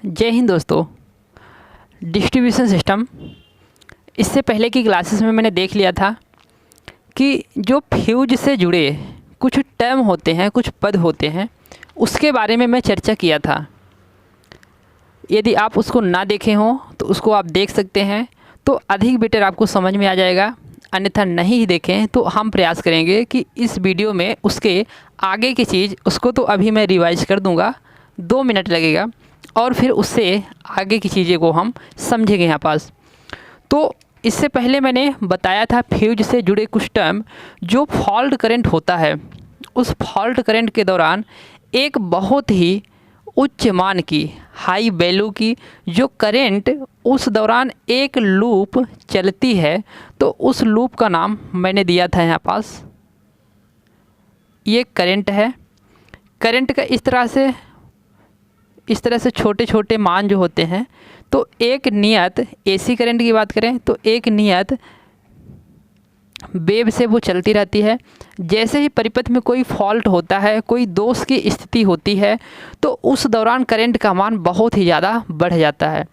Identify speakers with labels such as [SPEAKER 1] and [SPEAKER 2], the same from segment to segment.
[SPEAKER 1] जय हिंद दोस्तों। Distribution system, इससे पहले की क्लासेस में मैंने देख लिया था कि जो फ्यूज से जुड़े कुछ टर्म होते हैं, कुछ पद होते हैं, उसके बारे में मैं चर्चा किया था। यदि आप उसको ना देखे हों तो उसको आप देख सकते हैं, तो अधिक बेटर आपको समझ में आ जाएगा। अन्यथा नहीं देखें तो हम प्रयास करेंगे कि इस वीडियो में उसके आगे की चीज़ उसको तो अभी मैं रिवाइज कर दूंगा, 2 मिनट लगेगा, और फिर उससे आगे की चीज़ें को हम समझेंगे यहाँ पास। तो इससे पहले मैंने बताया था फ्यूज से जुड़े कुछ टर्म, जो फॉल्ट करंट होता है, उस फॉल्ट करंट के दौरान एक बहुत ही उच्च मान की, हाई वैल्यू की जो करंट उस दौरान एक लूप चलती है, तो उस लूप का नाम मैंने दिया था यहाँ पास, ये करंट है। करंट का इस तरह से छोटे छोटे मान जो होते हैं, तो एक नियत एसी करंट की बात करें तो एक नियत वेव से वो चलती रहती है। जैसे ही परिपथ में कोई फॉल्ट होता है, कोई दोष की स्थिति होती है, तो उस दौरान करंट का मान बहुत ही ज़्यादा बढ़ जाता है।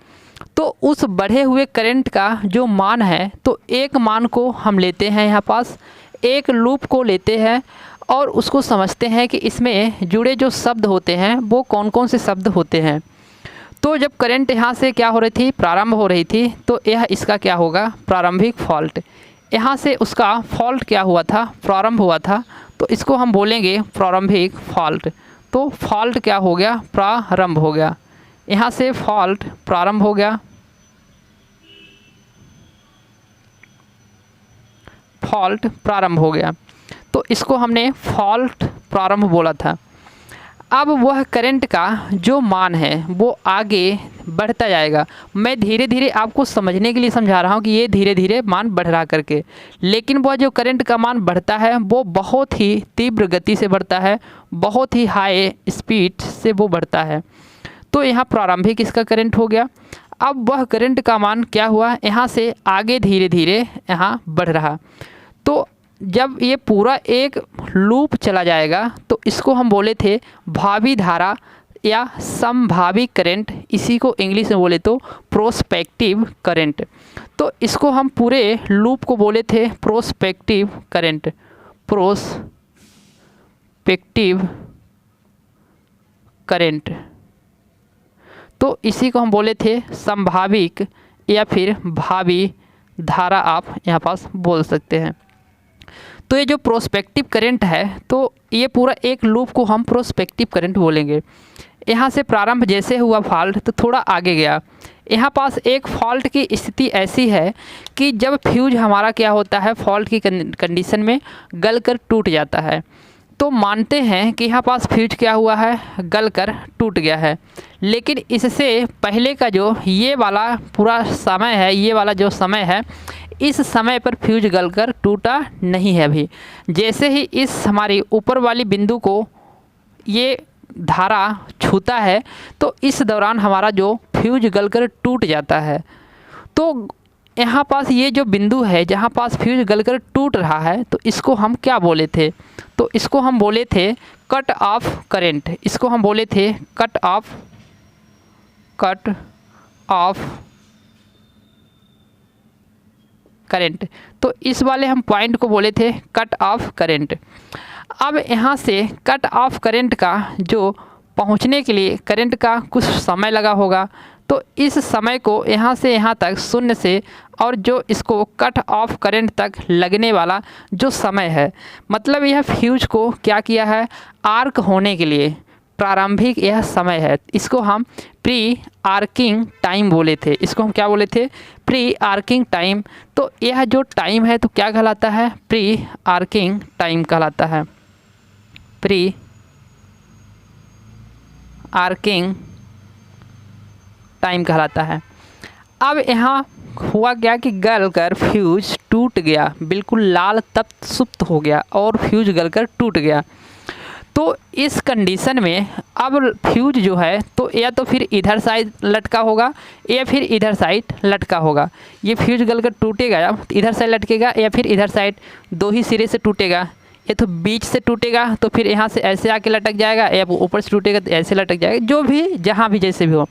[SPEAKER 1] तो उस बढ़े हुए करंट का जो मान है, तो एक मान को हम लेते हैं यहाँ पास, एक लूप को लेते हैं और उसको समझते हैं कि इसमें जुड़े जो शब्द होते हैं वो कौन कौन से शब्द होते हैं। तो जब करंट यहाँ से क्या हो रही थी, प्रारंभ हो रही थी, तो यह इसका क्या होगा, प्रारंभिक फॉल्ट। यहाँ से उसका फॉल्ट क्या हुआ था, प्रारंभ हुआ था, तो इसको हम बोलेंगे प्रारंभिक फॉल्ट। तो फॉल्ट क्या हो गया, प्रारंभ हो गया। यहाँ से फॉल्ट प्रारंभ हो गया, फॉल्ट प्रारंभ हो गया, तो इसको हमने फॉल्ट प्रारंभ बोला था। अब वह करंट का जो मान है वो आगे बढ़ता जाएगा। मैं धीरे धीरे आपको समझने के लिए समझा रहा हूँ कि ये धीरे धीरे मान बढ़ रहा करके, लेकिन वह जो करंट का मान बढ़ता है वो बहुत ही तीव्र गति से बढ़ता है, बहुत ही हाई स्पीड से वो बढ़ता है। तो यहाँ प्रारंभिक इसका करंट हो गया। अब वह करंट का मान क्या हुआ, यहाँ से आगे धीरे धीरे यहाँ बढ़ रहा। तो जब ये पूरा एक लूप चला जाएगा तो इसको हम बोले थे भावी धारा या संभाविक करंट, इसी को इंग्लिश में बोले तो प्रोस्पेक्टिव करंट। तो इसको हम पूरे लूप को बोले थे प्रोस्पेक्टिव करंट, प्रोस्पेक्टिव करंट। तो इसी को हम बोले थे संभाविक या फिर भावी धारा, आप यहाँ पास बोल सकते हैं। तो ये जो प्रोस्पेक्टिव करंट है, तो ये पूरा एक लूप को हम प्रोस्पेक्टिव करंट बोलेंगे। यहाँ से प्रारंभ जैसे हुआ फॉल्ट, तो थोड़ा आगे गया। यहाँ पास एक फॉल्ट की स्थिति ऐसी है कि जब फ्यूज हमारा क्या होता है, फॉल्ट की कंडीशन में गलकर टूट जाता है। तो मानते हैं कि यहाँ पास फ्यूज क्या हुआ है, गलकर टूट गया है। लेकिन इससे पहले का जो ये वाला पूरा समय है, ये वाला जो समय है, इस समय पर फ्यूज गलकर टूटा नहीं है अभी। जैसे ही इस हमारी ऊपर वाली बिंदु को ये धारा छूता है, तो इस दौरान हमारा जो फ्यूज गलकर टूट जाता है। तो यहाँ पास ये जो बिंदु है जहाँ पास फ्यूज गलकर टूट रहा है, तो इसको हम क्या बोले थे, तो इसको हम बोले थे कट ऑफ करंट। इसको हम बोले थे कट ऑफ करंट। तो इस वाले हम पॉइंट को बोले थे कट ऑफ करंट। अब यहाँ से कट ऑफ करंट का जो पहुँचने के लिए करंट का कुछ समय लगा होगा, तो इस समय को यहाँ से यहाँ तक शून्य से, और जो इसको कट ऑफ करंट तक लगने वाला जो समय है, मतलब यह फ्यूज को क्या किया है, आर्क होने के लिए प्रारंभिक यह समय है। इसको हम प्री आर्किंग टाइम बोले थे। इसको हम क्या बोले थे, प्री आर्किंग टाइम। तो यह जो टाइम है तो क्या कहलाता है, प्री आर्किंग टाइम कहलाता है, प्री आर्किंग टाइम कहलाता है। अब यहाँ हुआ क्या कि गलकर फ्यूज टूट गया, बिल्कुल लाल तप्त सुप्त हो गया और फ्यूज गलकर टूट गया। तो इस कंडीशन में अब फ्यूज जो है, तो या तो फिर इधर साइड लटका होगा या फिर इधर साइड लटका होगा। ये फ्यूज गलकर टूटेगा या इधर साइड लटकेगा या फिर इधर साइड, दो ही सिरे से टूटेगा। ये तो बीच से टूटेगा तो फिर यहाँ से ऐसे आके लटक जाएगा, या ऊपर से टूटेगा तो ऐसे लटक जाएगा, जो भी जहाँ भी जैसे भी हो।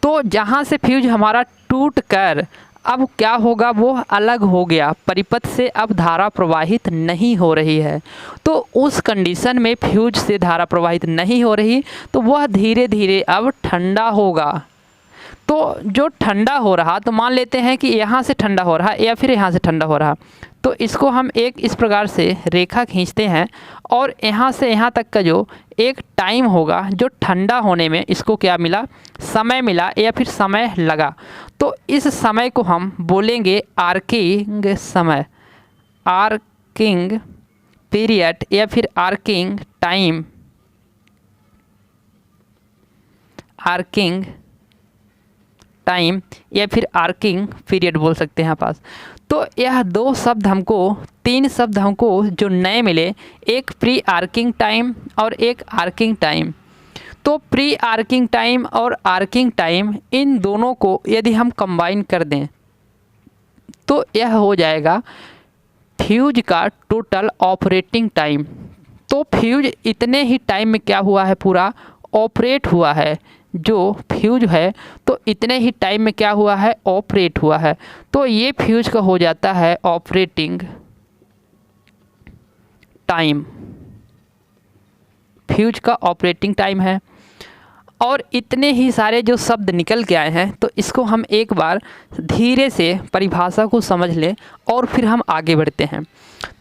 [SPEAKER 1] तो जहाँ से फ्यूज हमारा टूट कर अब क्या होगा, वो अलग हो गया, परिपथ से अब धारा प्रवाहित नहीं हो रही है। तो उस कंडीशन में फ्यूज से धारा प्रवाहित नहीं हो रही, तो वह धीरे धीरे अब ठंडा होगा। तो जो ठंडा हो रहा, तो मान लेते हैं कि यहाँ से ठंडा हो रहा या फिर यहाँ से ठंडा हो रहा, तो इसको हम एक इस प्रकार से रेखा खींचते हैं और यहाँ से यहाँ तक का जो एक टाइम होगा जो ठंडा होने में इसको क्या मिला, समय मिला या फिर समय लगा। तो इस समय को हम बोलेंगे आर्किंग समय, आर्किंग पीरियड या फिर आर्किंग टाइम, आर्किंग टाइम या फिर आर्किंग पीरियड बोल सकते हैं पास। तो यह दो शब्द हमको, तीन शब्द हमको जो नए मिले, एक प्री आर्किंग टाइम और एक आर्किंग टाइम। तो प्री आर्किंग टाइम और आर्किंग टाइम, इन दोनों को यदि हम कंबाइन कर दें तो यह हो जाएगा फ्यूज का टोटल ऑपरेटिंग टाइम। तो फ्यूज इतने ही टाइम में क्या हुआ है, पूरा ऑपरेट हुआ है। जो फ्यूज है तो इतने ही टाइम में क्या हुआ है, ऑपरेट हुआ है। तो ये फ्यूज का हो जाता है ऑपरेटिंग टाइम, फ्यूज का ऑपरेटिंग टाइम है। और इतने ही सारे जो शब्द निकल के आए हैं, तो इसको हम एक बार धीरे से परिभाषा को समझ लें और फिर हम आगे बढ़ते हैं।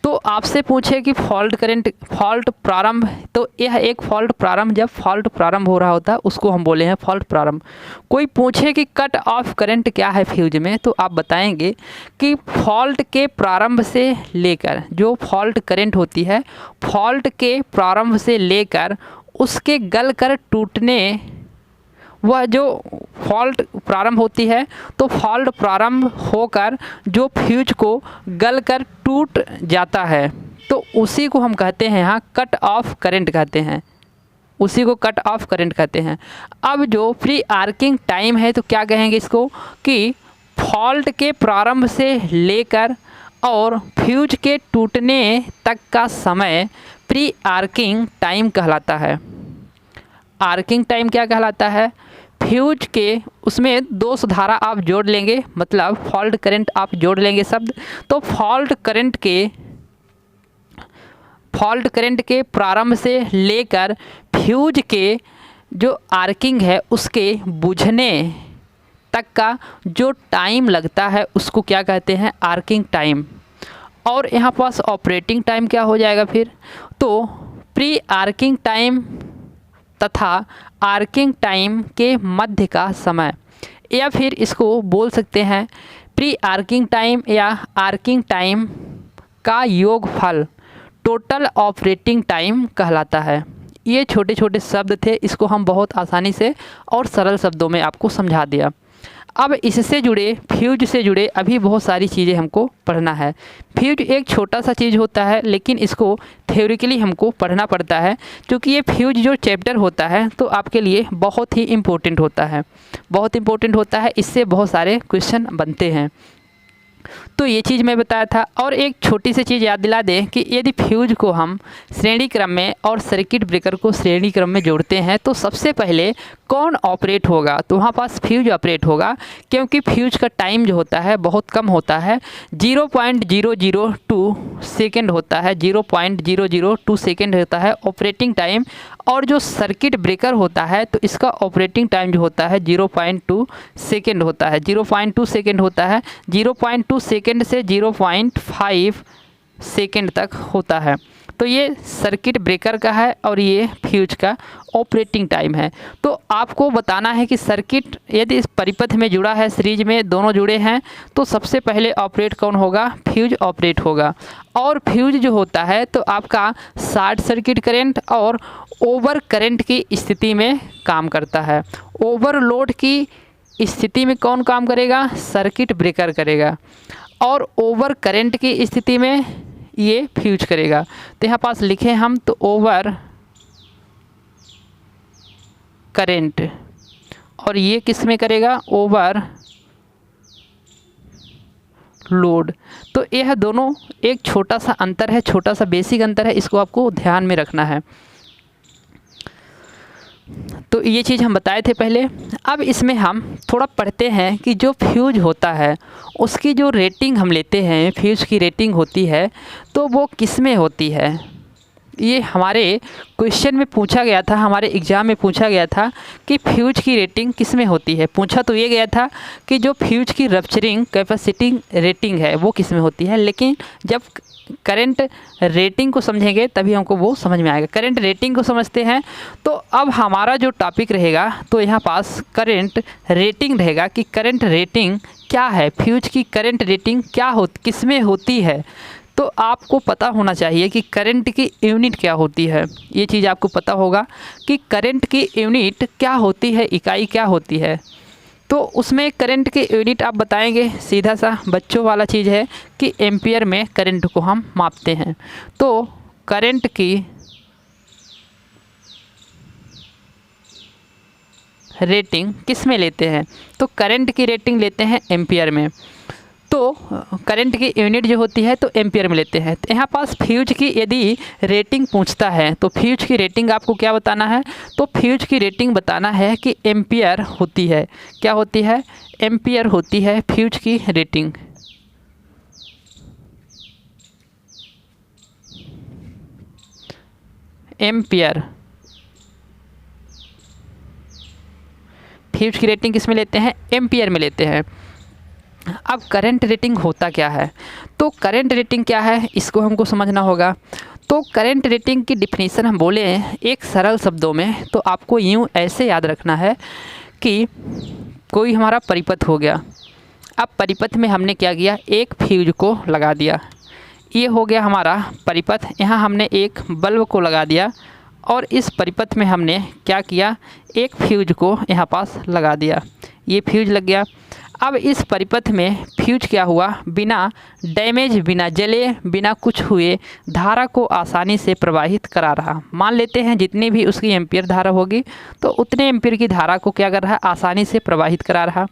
[SPEAKER 1] तो आपसे पूछे कि फॉल्ट करंट, फॉल्ट प्रारंभ, तो यह एक फॉल्ट प्रारंभ, जब फॉल्ट प्रारंभ हो रहा होता है उसको हम बोले हैं फॉल्ट प्रारंभ। कोई पूछे कि कट ऑफ करंट क्या है फ्यूज में, तो आप बताएंगे कि फॉल्ट के प्रारंभ से लेकर, जो फॉल्ट करंट होती है, फॉल्ट के प्रारंभ से लेकर उसके गल कर टूटने, वह जो फॉल्ट प्रारंभ होती है तो फॉल्ट प्रारंभ होकर जो फ्यूज को गल कर टूट जाता है, तो उसी को हम कहते हैं यहाँ कट ऑफ करंट कहते हैं, उसी को कट ऑफ करंट कहते हैं। अब जो प्री आर्किंग टाइम है, तो क्या कहेंगे इसको, कि फॉल्ट के प्रारंभ से लेकर और फ्यूज के टूटने तक का समय प्री आर्किंग टाइम कहलाता है। आर्किंग टाइम क्या कहलाता है, फ्यूज के उसमें दो धारा आप जोड़ लेंगे, मतलब फॉल्ट करंट आप जोड़ लेंगे शब्द, तो फॉल्ट करंट के प्रारंभ से लेकर फ्यूज के जो आर्किंग है उसके बुझने तक का जो टाइम लगता है उसको क्या कहते हैं, आर्किंग टाइम। और यहाँ पास ऑपरेटिंग टाइम क्या हो जाएगा फिर, तो प्री आर्किंग टाइम तथा आर्किंग टाइम के मध्य का समय, या फिर इसको बोल सकते हैं प्री आर्किंग टाइम या आर्किंग टाइम का योगफल टोटल ऑपरेटिंग टाइम कहलाता है। ये छोटे छोटे शब्द थे, इसको हम बहुत आसानी से और सरल शब्दों में आपको समझा दिया। अब इससे जुड़े, फ्यूज से जुड़े अभी बहुत सारी चीज़ें हमको पढ़ना है। फ्यूज एक छोटा सा चीज़ होता है, लेकिन इसको थ्योरिकली हमको पढ़ना पड़ता है, क्योंकि ये फ्यूज जो चैप्टर होता है तो आपके लिए बहुत ही इम्पोर्टेंट होता है, बहुत इम्पोर्टेंट होता है। इससे बहुत सारे क्वेश्चन बनते हैं। तो ये चीज़ मैं बताया था। और एक छोटी सी चीज़ याद दिला दें कि यदि फ्यूज को हम श्रेणी क्रम में और सर्किट ब्रेकर को श्रेणी क्रम में जोड़ते हैं, तो सबसे पहले कौन ऑपरेट होगा, तो वहाँ पास फ्यूज ऑपरेट होगा, क्योंकि फ्यूज का टाइम जो होता है बहुत कम होता है, 0.002 सेकेंड होता है, 0.002 सेकेंड होता है ऑपरेटिंग टाइम। और जो सर्किट ब्रेकर होता है तो इसका ऑपरेटिंग टाइम जो होता है 0.2 सेकेंड होता है, 0.2 सेकेंड होता है, 0.2 सेकेंड से 0.5 सेकेंड तक होता है। तो ये सर्किट ब्रेकर का है और ये फ्यूज का ऑपरेटिंग टाइम है। तो आपको बताना है कि सर्किट यदि इस परिपथ में जुड़ा है, सीरीज में दोनों जुड़े हैं, तो सबसे पहले ऑपरेट कौन होगा, फ्यूज ऑपरेट होगा। और फ्यूज जो होता है तो आपका शॉर्ट सर्किट करंट और ओवर करंट की स्थिति में काम करता है। ओवरलोड की स्थिति में कौन काम करेगा, सर्किट ब्रेकर करेगा, और ओवर करंट की स्थिति में ये फ्यूज करेगा। तो यहाँ पास लिखे हम, तो ओवर करंट, और ये किस में करेगा, ओवर लोड। तो यह दोनों एक छोटा सा अंतर है, छोटा सा बेसिक अंतर है, इसको आपको ध्यान में रखना है। तो ये चीज़ हम बताए थे पहले। अब इसमें हम थोड़ा पढ़ते हैं कि जो फ्यूज होता है उसकी जो रेटिंग हम लेते हैं, फ्यूज की रेटिंग होती है तो वो किस में होती है। ये हमारे क्वेश्चन में पूछा गया था, हमारे एग्ज़ाम में पूछा गया था कि फ्यूज की रेटिंग किस में होती है। पूछा तो ये गया था कि जो फ्यूज की रप्चरिंग कैपेसिटी रेटिंग है वो किस में होती है, लेकिन जब करंट रेटिंग को समझेंगे तभी हमको वो समझ में आएगा। करंट रेटिंग को समझते हैं तो अब हमारा जो टॉपिक रहेगा तो यहाँ पास करंट रेटिंग रहेगा कि करंट रेटिंग क्या है, फ्यूज की करंट रेटिंग क्या किस में होती है। तो आपको पता होना चाहिए कि करंट की यूनिट क्या होती है। ये चीज़ आपको पता होगा कि करंट की यूनिट क्या होती है, इकाई क्या होती है। तो उसमें करंट की यूनिट आप बताएंगे, सीधा सा बच्चों वाला चीज़ है कि एम्पियर में करंट को हम मापते हैं। तो करंट की रेटिंग किस में लेते हैं, तो करंट की रेटिंग लेते हैं एम्पियर में। तो करंट की यूनिट जो होती है तो एम्पियर में लेते हैं। तो यहाँ पास फ्यूज की यदि रेटिंग पूछता है तो फ्यूज की रेटिंग आपको क्या बताना है, तो फ्यूज की रेटिंग बताना है कि एम्पियर होती है। क्या होती है, एम्पियर होती है फ्यूज की रेटिंग। एम्पियर फ्यूज की रेटिंग किस में लेते हैं, एम्पियर में लेते हैं। अब करंट रेटिंग होता क्या है, तो करंट रेटिंग क्या है इसको हमको समझना होगा। तो करंट रेटिंग की डिफिनीशन हम बोले एक सरल शब्दों में तो आपको यूँ ऐसे याद रखना है कि कोई हमारा परिपथ हो गया। अब परिपथ में हमने क्या किया, एक फ्यूज को लगा दिया, ये हो गया हमारा परिपथ। यहाँ हमने एक बल्ब को लगा दिया और इस परिपथ में हमने क्या किया, एक फ्यूज को यहाँ पास लगा दिया, ये फ्यूज लग गया। अब इस परिपथ में फ्यूज क्या हुआ, बिना डैमेज, बिना जले, बिना कुछ हुए धारा को आसानी से प्रवाहित करा रहा। मान लेते हैं जितनी भी उसकी एम्पियर धारा होगी तो उतने एम्पियर की धारा को क्या कर रहा है, आसानी से प्रवाहित करा रहा।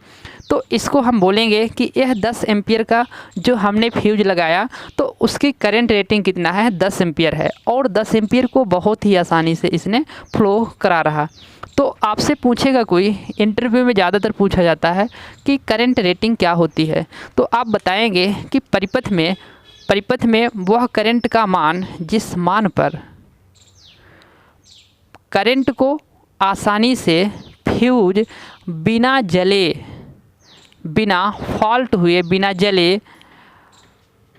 [SPEAKER 1] तो इसको हम बोलेंगे कि यह 10 एम्पियर का जो हमने फ्यूज लगाया तो उसकी करंट रेटिंग कितना है, 10 एम्पियर है और 10 एम्पियर को बहुत ही आसानी से इसने फ्लो करा रहा। तो आपसे पूछेगा कोई, इंटरव्यू में ज़्यादातर पूछा जाता है कि करंट रेटिंग क्या होती है, तो आप बताएंगे कि परिपथ में वह करंट का मान जिस मान पर करंट को आसानी से फ्यूज बिना जले, बिना फॉल्ट हुए, बिना जले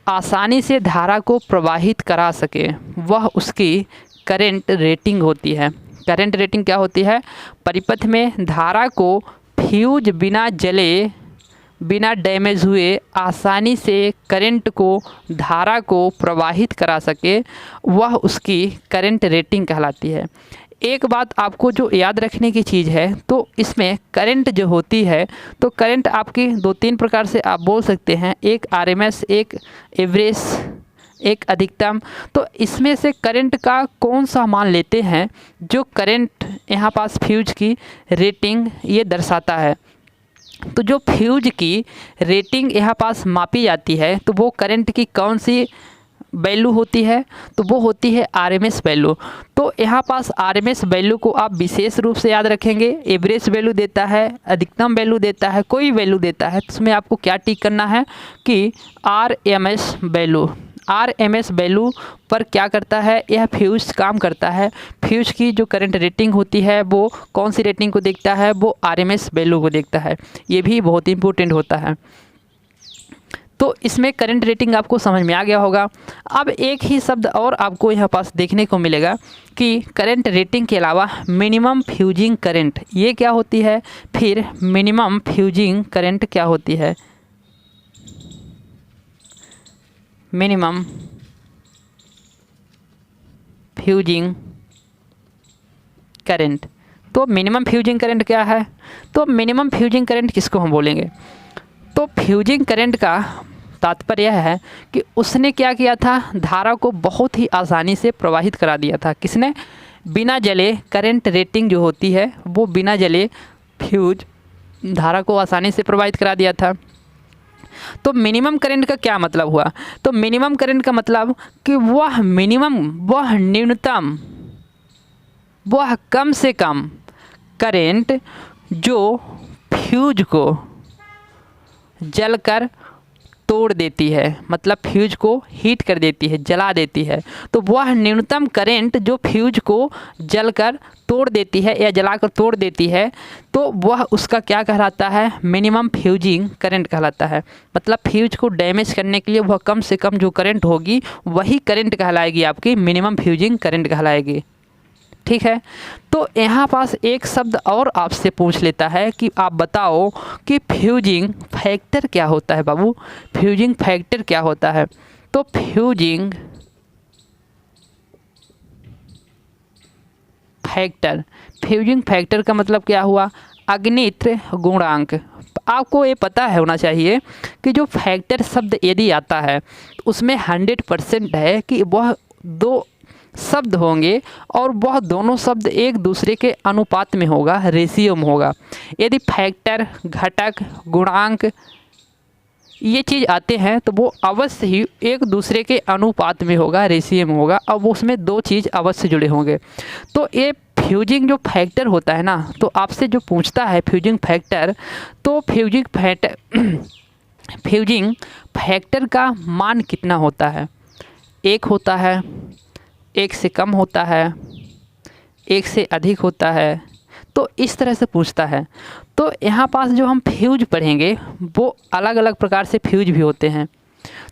[SPEAKER 1] आसानी से धारा को प्रवाहित करा सके, वह उसकी करंट रेटिंग होती है। करंट रेटिंग क्या होती है, परिपथ में धारा को फ्यूज बिना जले, बिना डैमेज हुए आसानी से करंट को, धारा को प्रवाहित करा सके, वह उसकी करंट रेटिंग कहलाती है। एक बात आपको जो याद रखने की चीज़ है, तो इसमें करंट जो होती है तो करंट आपकी 2-3 प्रकार से आप बोल सकते हैं, एक आरएमएस, एक एवरेज, एक अधिकतम। तो इसमें से करंट का कौन सा मान लेते हैं जो करंट यहाँ पास फ्यूज की रेटिंग ये दर्शाता है। तो जो फ्यूज की रेटिंग यहाँ पास मापी जाती है तो वो करंट की कौन सी वैल्यू होती है, तो वो होती है आरएमएस वैल्यू। तो यहाँ पास आरएमएस वैल्यू को आप विशेष रूप से याद रखेंगे। एवरेज वैल्यू देता है, अधिकतम वैल्यू देता है, कोई वैल्यू देता है तो उसमें आपको क्या टिक करना है कि आरएमएस वैल्यू। आरएमएस वैल्यू पर क्या करता है, यह फ्यूज काम करता है। फ्यूज की जो करंट रेटिंग होती है वो कौन सी रेटिंग को देखता है, वो आरएमएस वैल्यू को देखता है। ये भी बहुत इंपॉर्टेंट होता है। तो इसमें करंट रेटिंग आपको समझ में आ गया होगा। अब एक ही शब्द और आपको यहाँ पास देखने को मिलेगा कि करंट रेटिंग के अलावा मिनिमम फ्यूजिंग करंट ये क्या होती है, फिर मिनिमम फ्यूजिंग करंट क्या होती है। मिनिमम फ्यूजिंग करंट, तो मिनिमम फ्यूजिंग करंट क्या है, तो मिनिमम फ्यूजिंग करंट किसको हम बोलेंगे, तो फ्यूजिंग करंट का तात्पर्य यह है कि उसने क्या किया था, धारा को बहुत ही आसानी से प्रवाहित करा दिया था। किसने, बिना जले। करंट रेटिंग जो होती है वो बिना जले फ्यूज धारा को आसानी से प्रवाहित करा दिया था। तो मिनिमम करंट का क्या मतलब हुआ, तो मिनिमम करंट का मतलब कि वह मिनिमम, वह न्यूनतम, वह कम से कम करंट जो फ्यूज को जलकर तोड़ देती है, मतलब फ्यूज को हीट कर देती है, जला देती है। तो वह न्यूनतम करंट जो फ्यूज को जलकर तोड़ देती है या जलाकर तोड़ देती है, तो वह उसका क्या कहलाता है? मिनिमम फ्यूजिंग करंट कहलाता है। मतलब फ्यूज को डैमेज करने के लिए वह कम से कम जो करंट होगी वही करंट कहलाएगी, आपकी मिनिमम फ्यूजिंग करंट कहलाएगी। ठीक है, तो यहाँ पास एक शब्द और आपसे पूछ लेता है कि आप बताओ कि फ्यूजिंग फैक्टर क्या होता है बाबू? फ्यूजिंग फैक्टर क्या होता है? तो फ्यूजिंग फैक्टर का मतलब क्या हुआ? अग्नित्र गुणांक। आपको ये पता होना चाहिए कि जो फैक्टर शब्द यदि आता है उसमें 100% है कि वह दो शब्द होंगे और वह दोनों शब्द एक दूसरे के अनुपात में होगा, रेशियो में होगा। यदि फैक्टर, घटक, गुणांक ये चीज़ आते हैं तो वो अवश्य ही एक दूसरे के अनुपात में होगा, रेशियो में होगा, और वो उसमें दो चीज़ अवश्य जुड़े होंगे। तो ये फ्यूजिंग जो फैक्टर होता है ना, तो आपसे जो पूछता है फ्यूजिंग फैक्टर, तो फ्यूजिंग फैक्टर का मान कितना होता है? 1 होता है, 1 से कम होता है, 1 से अधिक होता है, तो इस तरह से पूछता है। तो यहाँ पास जो हम फ्यूज पढ़ेंगे वो अलग अलग प्रकार से फ्यूज भी होते हैं।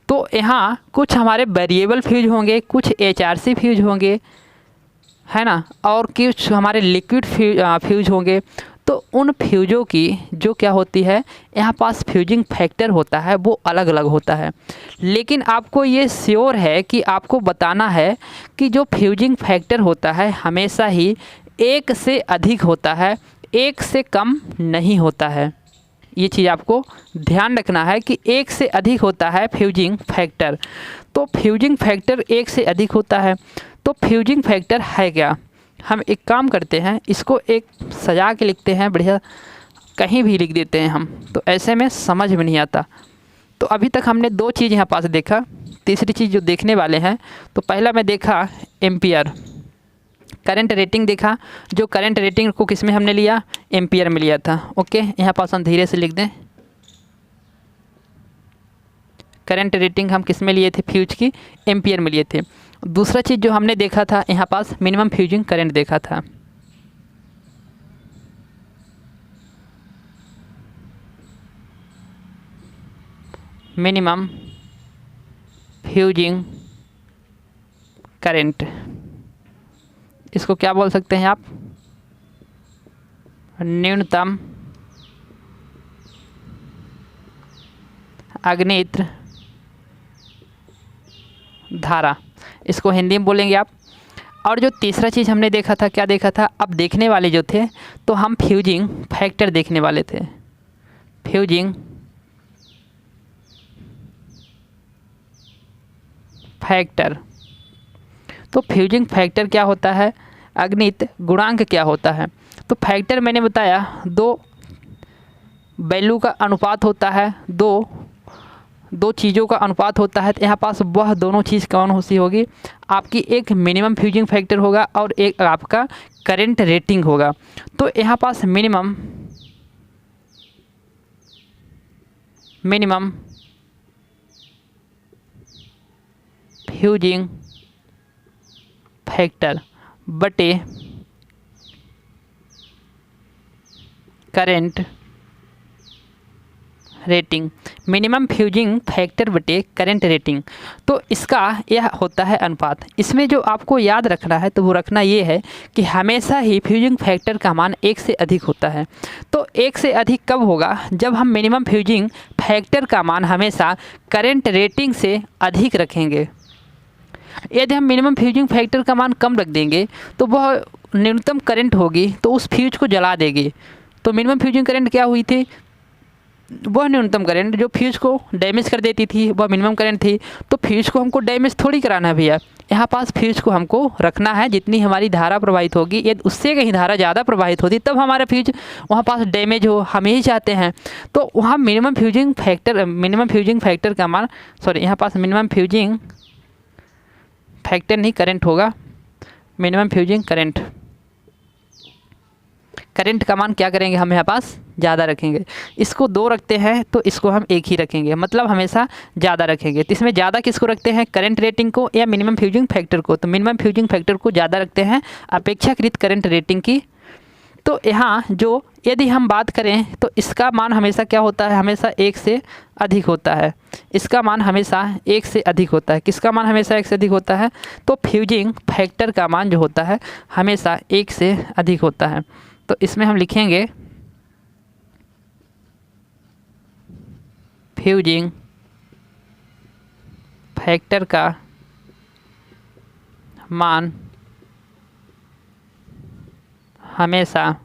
[SPEAKER 1] तो यहाँ कुछ हमारे वेरिएबल फ्यूज होंगे, कुछ HRC फ्यूज होंगे, है ना, और कुछ हमारे लिक्विड फ्यूज होंगे। तो उन फ्यूज़ों की जो क्या होती है, यहाँ पास फ्यूजिंग फैक्टर होता है वो अलग अलग होता है। लेकिन आपको ये श्योर है कि आपको बताना है कि जो फ्यूजिंग फैक्टर होता है हमेशा ही 1 से अधिक होता है, 1 से कम नहीं होता है। ये चीज़ आपको ध्यान रखना है कि 1 से अधिक होता है फ्यूजिंग फैक्टर। तो फ्यूजिंग फैक्टर 1 से अधिक होता है। तो फ्यूजिंग फैक्टर है क्या? हम एक काम करते हैं, इसको एक सजा के लिखते हैं, बढ़िया कहीं भी लिख देते हैं हम, तो ऐसे में समझ में नहीं आता। तो अभी तक हमने 2 चीज़ यहाँ पास देखा। तीसरी चीज़ जो देखने वाले हैं, तो पहला मैं देखा एम्पियर, करंट रेटिंग देखा। जो करंट रेटिंग को किस में हमने लिया? एम्पियर में लिया था। ओके, यहाँ पास हम धीरे से लिख दें, करंट रेटिंग हम किस में लिए थे? फ्यूज की एम्पियर में लिए थे। दूसरा चीज़ जो हमने देखा था, यहाँ पास मिनिमम फ्यूजिंग करंट देखा था। मिनिमम फ्यूजिंग करंट, इसको क्या बोल सकते हैं आप? न्यूनतम अग्नित्र धारा, इसको हिंदी में बोलेंगे आप। और जो तीसरा चीज़ हमने देखा था, क्या देखा था? अब देखने वाले जो थे, तो हम फ्यूजिंग फैक्टर देखने वाले थे। फ्यूजिंग फैक्टर, तो फ्यूजिंग फैक्टर क्या होता है? अग्नित गुणांक क्या होता है? तो फैक्टर मैंने बताया 2 वैल्यू का अनुपात होता है, दो चीज़ों का अनुपात होता है। तो यहाँ पास वह दोनों चीज़ कौन सी होगी? आपकी एक मिनिमम फ्यूजिंग फैक्टर होगा और एक आपका करंट रेटिंग होगा। तो यहाँ पास मिनिमम फ्यूजिंग फैक्टर बटे current rating, minimum fusing factor बटे करंट रेटिंग। तो इसका यह होता है अनुपात। इसमें जो आपको याद रखना है, तो वो रखना ये है कि हमेशा ही फ्यूजिंग फैक्टर का मान 1 से अधिक होता है। तो 1 से अधिक कब होगा? जब हम मिनिमम फ्यूजिंग फैक्टर का मान हमेशा करंट रेटिंग से अधिक रखेंगे। यदि हम मिनिमम फ्यूजिंग फैक्टर का मान कम रख देंगे तो वह न्यूनतम करंट होगी तो उस फ्यूज को जला देगी। तो मिनिमम फ्यूजिंग करंट क्या हुई थी? वह न्यूनतम करंट जो फ्यूज को डैमेज कर देती थी, वह मिनिमम करंट थी। तो फ्यूज को हमको डैमेज थोड़ी कराना है भैया, यहाँ पास फ्यूज को हमको रखना है। जितनी हमारी धारा प्रवाहित होगी, यदि उससे कहीं धारा ज़्यादा प्रवाहित होती तब हमारा फ्यूज वहाँ पास डैमेज हो, हम यही चाहते हैं। तो वहाँ मिनिमम फ्यूजिंग फैक्टर का मान, सॉरी यहाँ पास मिनिमम फ्यूजिंग फैक्टर नहीं करंट होगा, मिनिमम फ्यूजिंग करंट करंट का मान क्या करेंगे, हम यहाँ पास ज़्यादा रखेंगे। इसको 2 रखते हैं तो इसको हम 1 ही रखेंगे, मतलब हमेशा ज़्यादा रखेंगे। तो इसमें ज़्यादा किसको रखते हैं, करंट रेटिंग को या मिनिमम फ्यूजिंग फैक्टर को। तो मिनिमम फ्यूजिंग फैक्टर को ज़्यादा रखते हैं अपेक्षाकृत करंट रेटिंग की। तो यहाँ जो यदि हम बात करें तो इसका मान हमेशा क्या होता है, हमेशा 1 से अधिक होता है। इसका मान हमेशा 1 से अधिक होता है। किसका मान हमेशा 1 से अधिक होता है, तो फ्यूजिंग फैक्टर का मान जो होता है हमेशा 1 से अधिक होता है। तो इसमें हम लिखेंगे फ्यूजिंग फैक्टर का मान हमेशा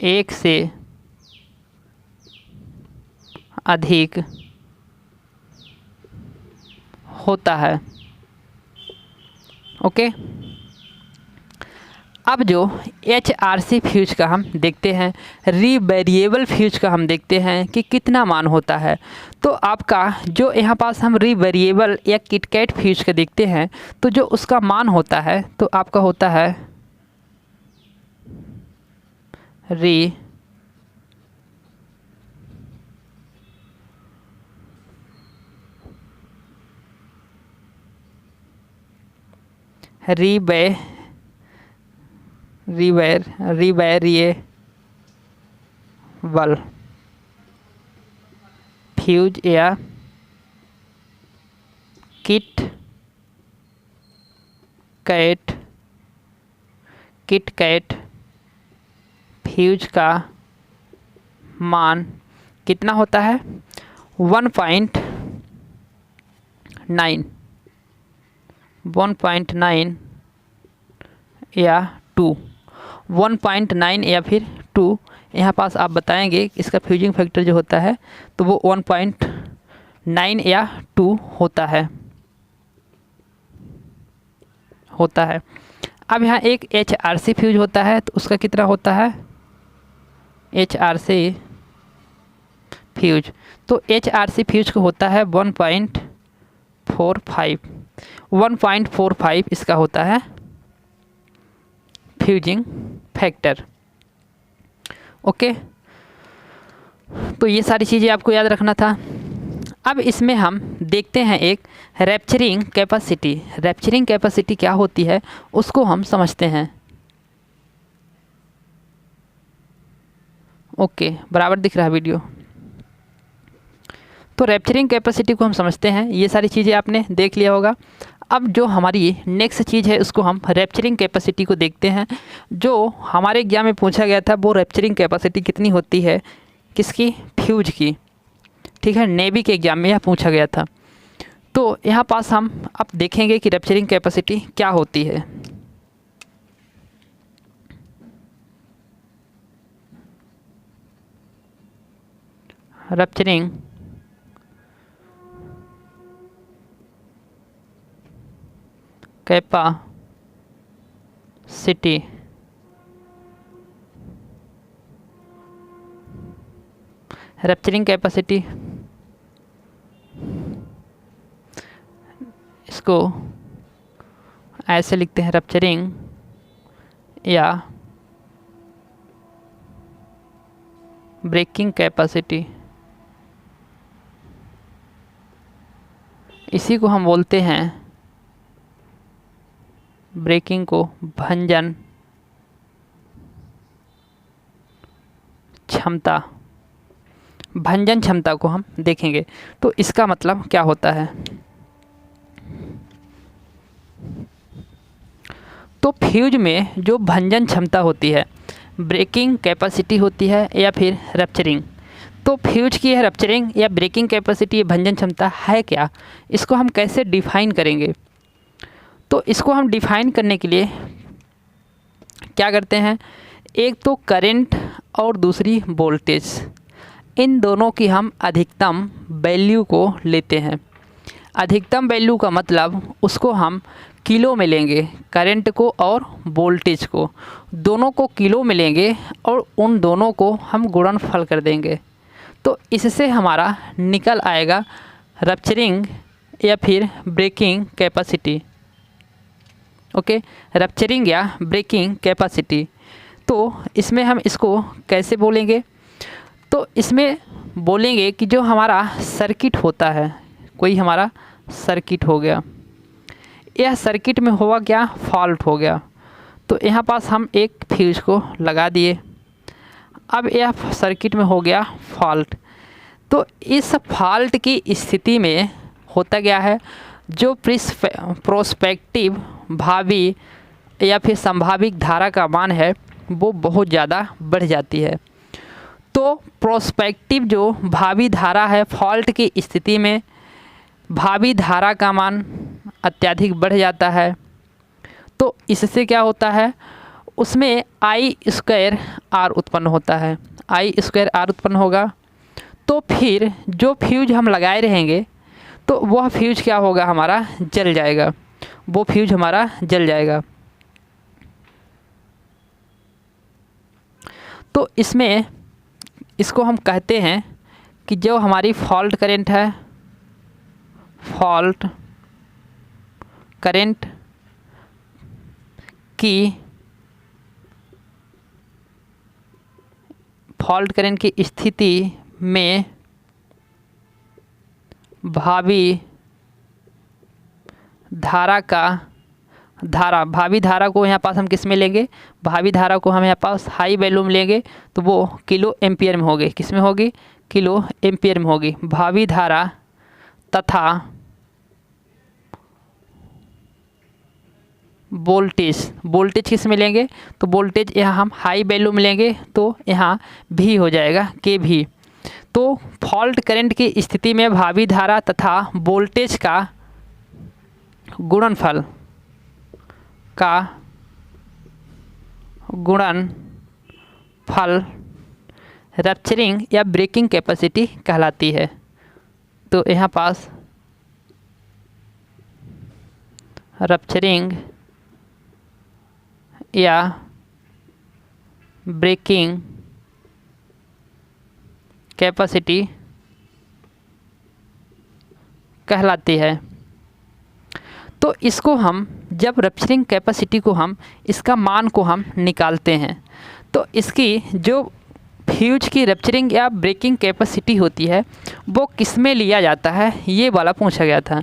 [SPEAKER 1] 1 से अधिक होता है। ओके, अब जो HRC फ्यूज का हम देखते हैं, रीवेरिएबल फ्यूज का हम देखते हैं कि कितना मान होता है। तो आपका जो यहाँ पास हम रीवेरिएबल या किटकैट फ्यूज का देखते हैं तो जो उसका मान होता है तो आपका होता है रीवेरिएबल फ्यूज या किटकैट फ्यूज का मान कितना होता है, 1.9 या 2, 1.9 या फिर 2। यहाँ पास आप बताएंगे इसका फ्यूजिंग फैक्टर जो होता है तो वो 1.9 या 2 होता है। अब यहाँ एक HRC फ्यूज होता है तो उसका कितना होता है, HRC फ्यूज। तो HRC फ्यूज को होता है 1.45 इसका होता है फ्यूजिंग फैक्टर। ओके, तो ये सारी चीज़ें आपको याद रखना था। अब इसमें हम देखते हैं एक रैप्चरिंग कैपेसिटी। रैप्चरिंग कैपेसिटी क्या होती है उसको हम समझते हैं। ओके, बराबर दिख रहा है वीडियो। तो रैप्चरिंग कैपेसिटी को हम समझते हैं, ये सारी चीज़ें आपने देख लिया होगा। अब जो हमारी नेक्स्ट चीज़ है उसको हम रैप्चरिंग कैपेसिटी को देखते हैं। जो हमारे एग्जाम में पूछा गया था वो रैप्चरिंग कैपेसिटी कितनी होती है, किसकी, फ्यूज की। ठीक है, नेवी के एग्ज़ाम में यह पूछा गया था। तो यहाँ पास हम अब देखेंगे कि रैप्चरिंग कैपेसिटी क्या होती है। रैप्चरिंग कैपेसिटी इसको ऐसे लिखते हैं, रैप्चरिंग या ब्रेकिंग कैपेसिटी, इसी को हम बोलते हैं, ब्रेकिंग को भंजन क्षमता को हम देखेंगे। तो इसका मतलब क्या होता है, तो फ्यूज में जो भंजन क्षमता होती है, ब्रेकिंग कैपेसिटी होती है या फिर रप्चरिंग। तो फ्यूज की है रप्चरिंग या ब्रेकिंग कैपेसिटी, भंजन क्षमता है क्या, इसको हम कैसे डिफाइन करेंगे। तो इसको हम डिफाइन करने के लिए क्या करते हैं, एक तो करंट और दूसरी वोल्टेज, इन दोनों की हम अधिकतम वैल्यू को लेते हैं। अधिकतम वैल्यू का मतलब उसको हम किलो में लेंगे, करंट को और वोल्टेज को, दोनों को किलो में लेंगे और उन दोनों को हम गुणनफल कर देंगे। तो इससे हमारा निकल आएगा रप्चरिंग या फिर ब्रेकिंग कैपेसिटी। ओके, रप्चरिंग या ब्रेकिंग कैपेसिटी। तो इसमें हम इसको कैसे बोलेंगे? तो इसमें बोलेंगे कि जो हमारा सर्किट होता है, कोई हमारा सर्किट हो गया, यह सर्किट में हुआ क्या? फॉल्ट हो गया। तो यहाँ पास हम एक फ्यूज को लगा दिए, अब यह सर्किट में हो गया फॉल्ट। तो इस फॉल्ट की स्थिति में होता क्या है? जो प्रोस्पेक्टिव भावी या फिर संभावित धारा का मान है वो बहुत ज़्यादा बढ़ जाती है। तो प्रोस्पेक्टिव जो भावी धारा है, फॉल्ट की स्थिति में भावी धारा का मान अत्यधिक बढ़ जाता है। तो इससे क्या होता है? उसमें आई स्क्वायर आर उत्पन्न होता है, आई स्क्वायर आर उत्पन्न होगा। तो फिर जो फ्यूज हम लगाए रहेंगे तो वह फ्यूज क्या होगा? हमारा जल जाएगा, वो फ्यूज हमारा जल जाएगा। तो इसमें इसको हम कहते हैं कि जो हमारी फॉल्ट करंट है, फॉल्ट करंट की स्थिति में भावी धारा को यहाँ पास हम किस में लेंगे? भावी धारा को हम यहाँ पास हाई वैल्यू में लेंगे, तो वो किलो एम्पियर में होगी। किस में होगी? किलो एम्पियर में होगी भावी धारा। तथा वोल्टेज किस में लेंगे? तो वोल्टेज यहाँ हम हाई वैल्यू में लेंगे, तो यहाँ भी हो जाएगा के भी। तो फॉल्ट करंट की स्थिति में भावी धारा तथा वोल्टेज का गुणनफल रप्चरिंग या ब्रेकिंग कैपेसिटी कहलाती है। तो यहाँ पास रप्चरिंग या ब्रेकिंग कैपेसिटी कहलाती है। तो इसको हम जब रप्चरिंग कैपेसिटी को हम इसका मान को हम निकालते हैं, तो इसकी जो फ्यूज की रप्चरिंग या ब्रेकिंग कैपेसिटी होती है वो किस में लिया जाता है, ये वाला पूछा गया था।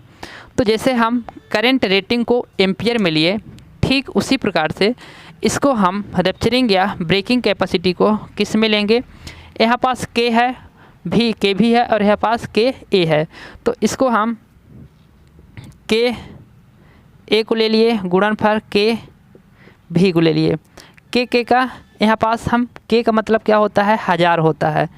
[SPEAKER 1] तो जैसे हम करंट रेटिंग को एम्पियर में लिए, ठीक उसी प्रकार से इसको हम रप्चरिंग या ब्रेकिंग कैपेसिटी को किस में लेंगे? यहाँ पास के है, के भी है, और यहाँ पास के ए है। तो इसको हम के ए को ले लिए, गुणनफल के भी को ले लिए। के का यहाँ पास हम के का मतलब क्या होता है? 1000 होता है।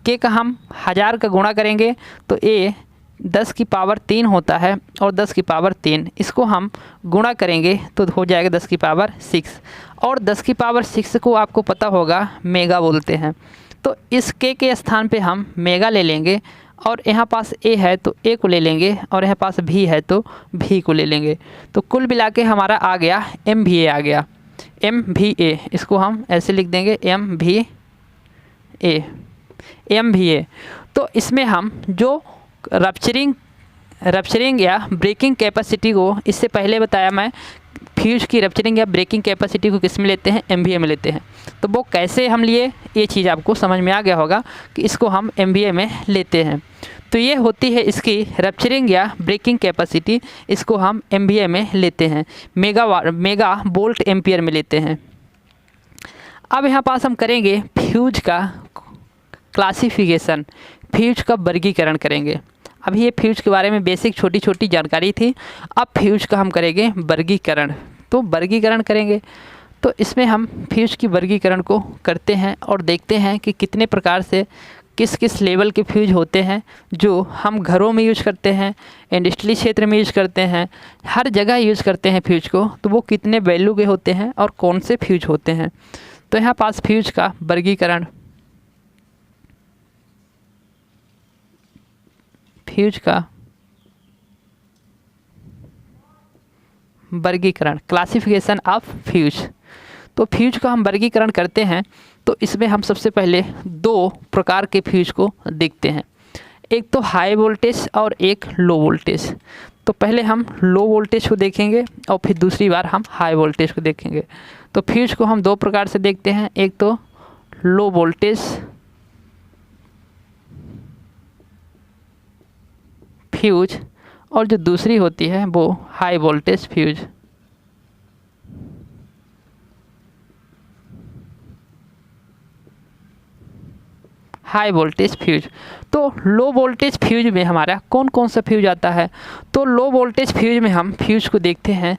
[SPEAKER 1] के का हम 1000 का गुणा करेंगे तो ए 10 की पावर 3 होता है, और 10 की पावर 3 इसको हम गुणा करेंगे तो हो जाएगा 10 की पावर 6, और 10 की पावर 6 को आपको पता होगा मेगा बोलते हैं। तो इस के स्थान पे हम मेगा ले लेंगे, और यहाँ पास ए है तो ए को ले लेंगे, और यहाँ पास भी है तो भी को ले लेंगे। तो कुल मिला के हमारा आ गया MVA आ गया, MVA। इसको हम ऐसे लिख देंगे MVA। तो इसमें हम जो रप्चरिंग या ब्रेकिंग कैपेसिटी को, इससे पहले बताया मैं, फ्यूज की रप्चरिंग या ब्रेकिंग कैपेसिटी को किस में लेते हैं? MVA में लेते हैं। तो वो कैसे हम लिए, ये चीज़ आपको समझ में आ गया होगा कि इसको हम MVA में लेते हैं। तो ये होती है इसकी रप्चरिंग या ब्रेकिंग कैपेसिटी, इसको हम MVA में लेते हैं, मेगा वोल्ट एम्पियर में लेते हैं। अब यहाँ पास हम करेंगे फ्यूज का क्लासिफिकेशन, फ्यूज का वर्गीकरण करेंगे। अभी ये फ्यूज के बारे में बेसिक छोटी छोटी जानकारी थी, अब फ्यूज का हम करेंगे वर्गीकरण। तो वर्गीकरण करेंगे, तो इसमें हम फ्यूज की वर्गीकरण को करते हैं और देखते हैं कि कितने प्रकार से किस किस लेवल के फ्यूज होते हैं जो हम घरों में यूज करते हैं, इंडस्ट्री क्षेत्र में यूज करते हैं, हर जगह यूज करते हैं फ्यूज को। तो वो कितने वैल्यू के होते हैं और कौन से फ्यूज होते हैं। तो यहाँ पास फ्यूज का वर्गीकरण, क्लासिफिकेशन ऑफ फ्यूज। तो फ्यूज का हम वर्गीकरण करते हैं, तो इसमें हम सबसे पहले 2 प्रकार के फ्यूज को देखते हैं। एक तो हाई वोल्टेज और एक लो वोल्टेज। तो पहले हम लो वोल्टेज को देखेंगे और फिर दूसरी बार हम हाई वोल्टेज को देखेंगे। तो फ्यूज को हम दो प्रकार से देखते हैं, एक तो लो वोल्टेज फ्यूज और जो दूसरी होती है वो high voltage fuse. High voltage fuse. तो लो वोल्टेज फ्यूज में हमारा कौन कौन सा फ्यूज आता है? तो लो वोल्टेज फ्यूज में हम फ्यूज को देखते हैं,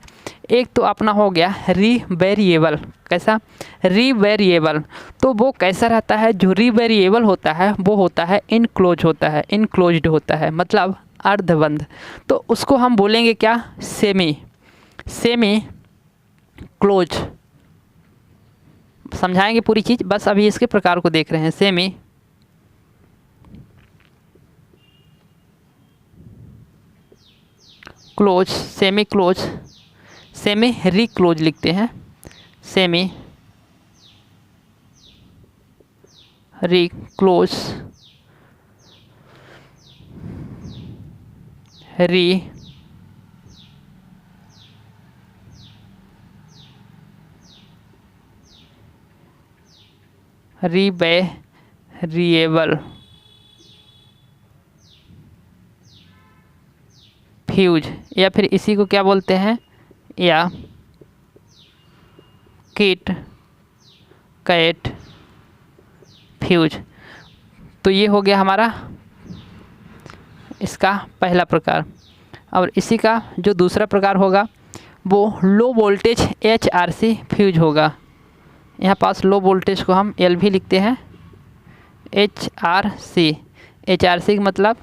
[SPEAKER 1] एक तो अपना हो गया रीवेरिएबल। कैसा? रीवेरिएबल। तो वो कैसा रहता है? जो रीवेरिएबल होता है वो होता है इनक्लोज होता है, इनक्लोज्ड होता है, मतलब अर्धबंद। तो उसको हम बोलेंगे क्या? Semi close. समझाएंगे पूरी चीज़, बस अभी इसके प्रकार को देख रहे हैं। Semi close, semi close, semi reclose लिखते हैं, सेमी रीक्लोज, रीवेरिएबल फ्यूज, या फिर इसी को क्या बोलते हैं? या किट कैट फ्यूज। तो ये हो गया हमारा इसका पहला प्रकार। और इसी का जो दूसरा प्रकार होगा वो लो वोल्टेज HRC फ्यूज होगा। यहाँ पास लो वोल्टेज को हम L भी लिखते हैं, HRC। HRC का मतलब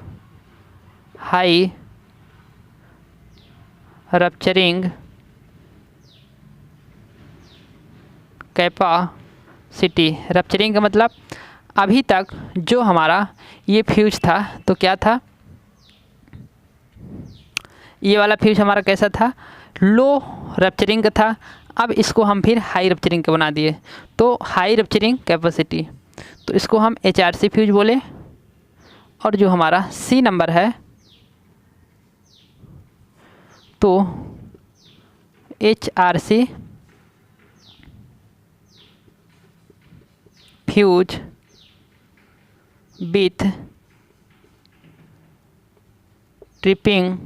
[SPEAKER 1] हाई रप्चरिंग कैपेसिटी। रप्चरिंग का मतलब अभी तक जो हमारा ये फ्यूज था तो क्या था? ये वाला फ्यूज हमारा कैसा था? लो रप्चरिंग का था। अब इसको हम फिर हाई रप्चरिंग का बना दिए, तो हाई रप्चरिंग कैपेसिटी। तो इसको हम HRC फ्यूज बोले। और जो हमारा C नंबर है तो HRC fuse with tripping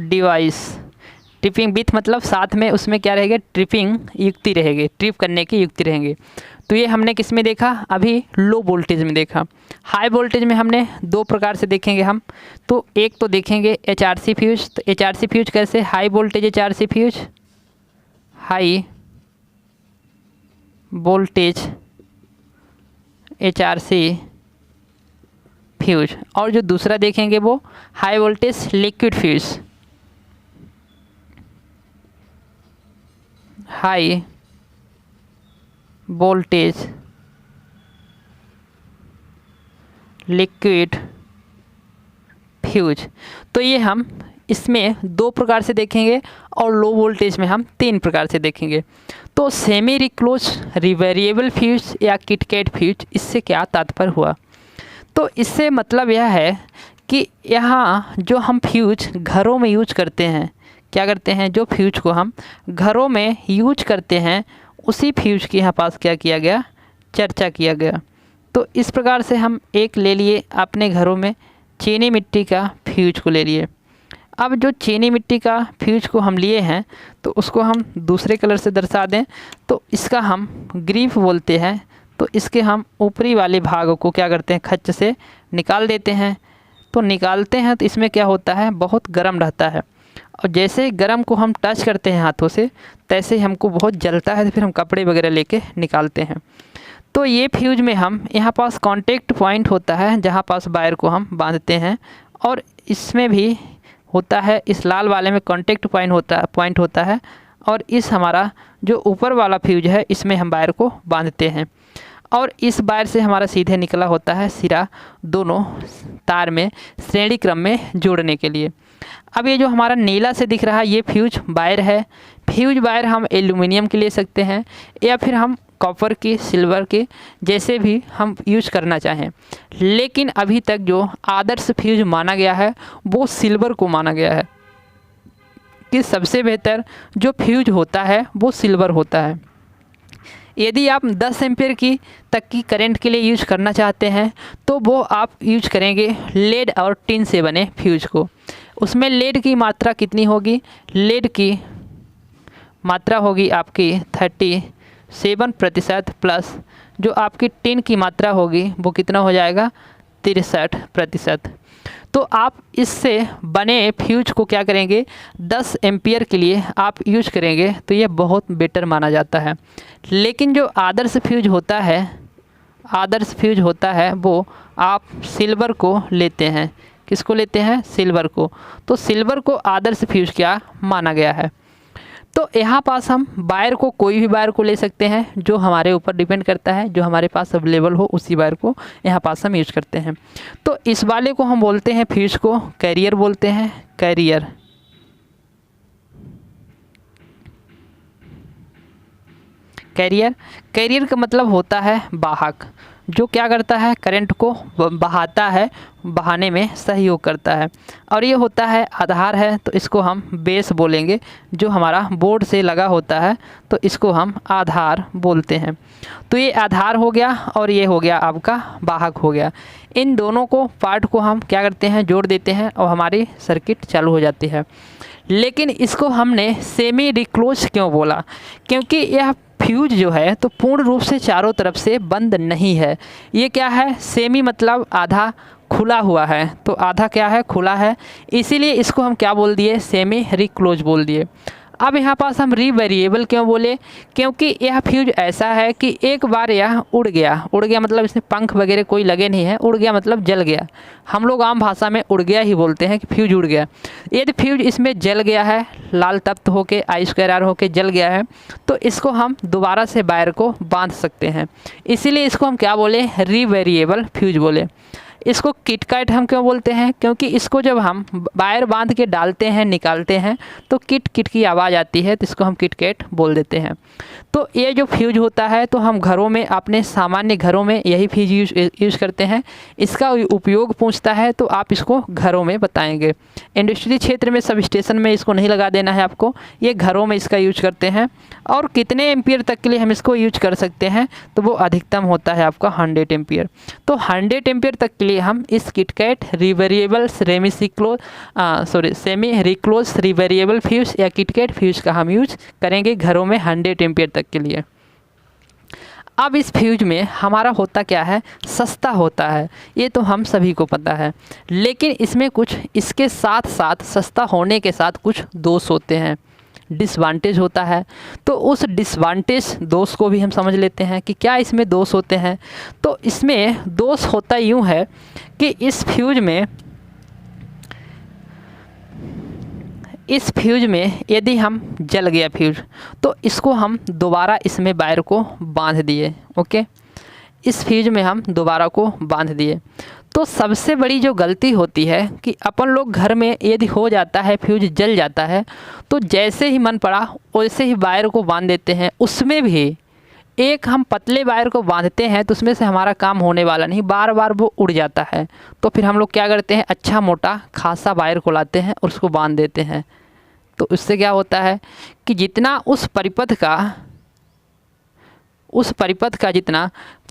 [SPEAKER 1] device. Tripping with मतलब साथ में उसमें क्या रहेगा? ट्रिपिंग युक्ति रहेगी, ट्रिप करने की युक्ति रहेंगे। तो ये हमने किस में देखा? अभी लो वोल्टेज में देखा। हाई वोल्टेज में हमने दो प्रकार से देखेंगे हम। तो एक तो देखेंगे HRC फ्यूज। तो HRC फ्यूज कैसे? High voltage HRC fuse, high voltage HRC fuse. और जो दूसरा देखेंगे वो high voltage liquid fuse, high voltage liquid fuse. तो ये हम इसमें दो प्रकार से देखेंगे और लो वोल्टेज में हम तीन प्रकार से देखेंगे। तो सेमी रिक्लोज रिवेरिएबल फ्यूज या किटकैट फ्यूज, इससे क्या तात्पर्य हुआ? तो इससे मतलब यह है कि यहाँ जो हम फ्यूज घरों में यूज करते हैं, क्या करते हैं? जो फ्यूज को हम घरों में यूज करते हैं उसी फ्यूज की यहाँ पास क्या किया गया? चर्चा किया गया। तो इस प्रकार से हम एक ले लिए अपने घरों में चीनी मिट्टी का फ्यूज को ले लिए। अब जो चीनी मिट्टी का फ्यूज को हम लिए हैं तो उसको हम दूसरे कलर से दर्शा दें तो इसका हम ग्रीफ बोलते हैं। तो इसके हम ऊपरी वाले भाग को क्या करते हैं? खच्च से निकाल देते हैं। तो निकालते हैं तो इसमें क्या होता है? बहुत गर्म रहता है, और जैसे गर्म को हम टच करते हैं हाथों से तैसे ही हमको बहुत जलता है, तो फिर हम कपड़े वगैरह लेके निकालते हैं। तो ये फ्यूज में हम यहाँ पास कांटेक्ट पॉइंट होता है जहाँ पास वायर को हम बांधते हैं, और इसमें भी होता है, इस लाल वाले में कांटेक्ट पॉइंट होता है, और इस हमारा जो ऊपर वाला फ्यूज है इसमें हम वायर को बांधते हैं, और इस वायर से हमारा सीधे निकला होता है सिरा दोनों तार में श्रेणी क्रम में जोड़ने के लिए। अब ये जो हमारा नीला से दिख रहा है ये फ्यूज वायर है। फ्यूज वायर हम एल्यूमिनियम के ले सकते हैं या फिर हम कॉपर की, सिल्वर के, जैसे भी हम यूज करना चाहें। लेकिन अभी तक जो आदर्श फ्यूज माना गया है वो सिल्वर को माना गया है कि सबसे बेहतर जो फ्यूज होता है वो सिल्वर होता है। यदि आप 10 एम्पियर की तक की करंट के लिए यूज करना चाहते हैं तो वो आप यूज करेंगे लेड और टिन से बने फ्यूज को। उसमें लेड की मात्रा कितनी होगी? लेड की मात्रा होगी आपकी 37% प्लस जो आपकी टिन की मात्रा होगी वो कितना हो जाएगा? 63%। तो आप इससे बने फ्यूज को क्या करेंगे? 10 एम्पियर के लिए आप यूज करेंगे तो ये बहुत बेटर माना जाता है। लेकिन जो आदर्श फ्यूज होता है वो आप सिल्वर को लेते हैं। किसको लेते हैं? सिल्वर को। तो सिल्वर को आदर्श फ्यूज क्या माना गया है। तो यहाँ पास हम वायर को, कोई भी वायर को ले सकते हैं, जो हमारे ऊपर डिपेंड करता है, जो हमारे पास अवेलेबल हो उसी वायर को यहाँ पास हम यूज करते हैं। तो इस वाले को हम बोलते हैं फ्यूज को कैरियर बोलते हैं। कैरियर कैरियर का मतलब होता है वाहक, जो क्या करता है? करंट को बहाता है, बहाने में सहयोग करता है। और ये होता है आधार है, तो इसको हम बेस बोलेंगे। जो हमारा बोर्ड से लगा होता है तो इसको हम आधार बोलते हैं। तो ये आधार हो गया और ये हो गया आपका वाहक हो गया। इन दोनों को पार्ट को हम क्या करते हैं? जोड़ देते हैं और हमारी सर्किट चालू हो जाती है। लेकिन इसको हमने सेमी रिक्लोज क्यों बोला? क्योंकि यह फ्यूज जो है तो पूर्ण रूप से चारों तरफ से बंद नहीं है। ये क्या है? सेमी मतलब आधा खुला हुआ है। तो आधा क्या है? खुला है। इसीलिए इसको हम क्या बोल दिए? सेमी रिक्लोज बोल दिए। अब यहाँ पास हम रीवेरिएबल क्यों बोले? क्योंकि यह फ्यूज ऐसा है कि एक बार यह उड़ गया मतलब इसमें पंख वगैरह कोई लगे नहीं है। उड़ गया मतलब जल गया। हम लोग आम भाषा में उड़ गया ही बोलते हैं कि फ्यूज उड़ गया। यदि फ्यूज इसमें जल गया है, लाल तप्त होके I² होके जल गया है, तो इसको हम दोबारा से वायर को बांध सकते हैं। इसीलिए इसको हम क्या बोले? रीवेरिएबल फ्यूज बोले। इसको किटकैट हम क्यों बोलते हैं? क्योंकि इसको जब हम वायर बांध के डालते हैं, निकालते हैं, तो किट किट की आवाज़ आती है, तो इसको हम किटकैट बोल देते हैं। तो ये जो फ्यूज होता है तो हम घरों में, अपने सामान्य घरों में यही फ्यूज यूज़ करते हैं। इसका उपयोग पूछता है तो आप इसको घरों में बताएंगे। इंडस्ट्री क्षेत्र में, सब स्टेशन में इसको नहीं लगा देना है आपको। ये घरों में इसका यूज करते हैं। और कितने एम्पियर तक के लिए हम इसको यूज कर सकते हैं? तो वो अधिकतम होता है आपका 100 एम्पियर। तो 100 एम्पियर तक के लिए हम इस किटकैट रिवेरिएबल सेमी रिक्लोज रिवेरिएबल फ्यूज या किटकैट फ्यूज का हम यूज करेंगे घरों में 100 एम्पियर तक के लिए। अब इस फ्यूज में हमारा होता क्या है? सस्ता होता है, ये तो हम सभी को पता है। लेकिन इसमें कुछ, इसके साथ साथ सस्ता होने के साथ कुछ दोष होते हैं, डिसवांटेज होता है। तो उस डिसवांटेज दोष को भी हम समझ लेते हैं कि क्या इसमें दोष होते हैं। तो इसमें दोष होता यूँ है कि इस फ्यूज में यदि हम जल गया फ्यूज, तो इसको हम दोबारा इसमें वायर को बांध दिए। ओके, इस फ्यूज में हम दोबारा को बांध दिए। तो सबसे बड़ी जो गलती होती है कि अपन लोग घर में यदि हो जाता है, फ्यूज जल जाता है, तो जैसे ही मन पड़ा वैसे ही वायर को बांध देते हैं। उसमें भी एक हम पतले वायर को बांधते हैं तो उसमें से हमारा काम होने वाला नहीं, बार बार वो उड़ जाता है। तो फिर हम लोग क्या करते हैं? अच्छा मोटा खासा वायर को लाते हैं और उसको बांध देते हैं। तो उससे क्या होता है कि जितना उस परिपथ का जितना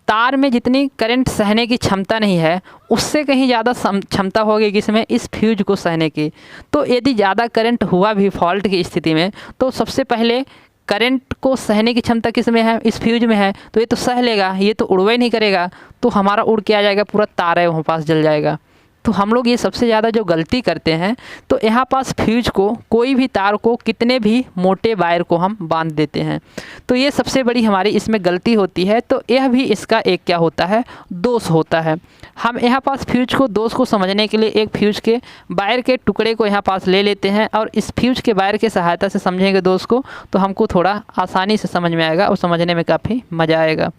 [SPEAKER 1] तार में जितनी करंट सहने की क्षमता नहीं है, उससे कहीं ज़्यादा क्षमता होगी किसमें? इस फ्यूज को सहने की। तो यदि ज़्यादा करंट हुआ भी फॉल्ट की स्थिति में, तो सबसे पहले करंट को सहने की क्षमता किस में है? इस फ्यूज में है। तो ये तो सह लेगा, ये तो उड़वा ही नहीं करेगा। तो हमारा उड़ के आ जाएगा, पूरा तार है वहाँ पास जल जाएगा। तो हम लोग ये सबसे ज़्यादा जो गलती करते हैं, तो यहाँ पास फ्यूज को, कोई भी तार को, कितने भी मोटे वायर को हम बांध देते हैं। तो ये सबसे बड़ी हमारी इसमें गलती होती है। तो यह भी इसका एक क्या होता है? दोष होता है। हम यहाँ पास फ्यूज को, दोष को समझने के लिए एक फ्यूज के वायर के टुकड़े को यहाँ पास ले लेते हैं और इस फ्यूज के वायर की सहायता से समझेंगे दोष को, तो हमको थोड़ा आसानी से समझ में आएगा और समझने में काफ़ी मज़ा आएगा।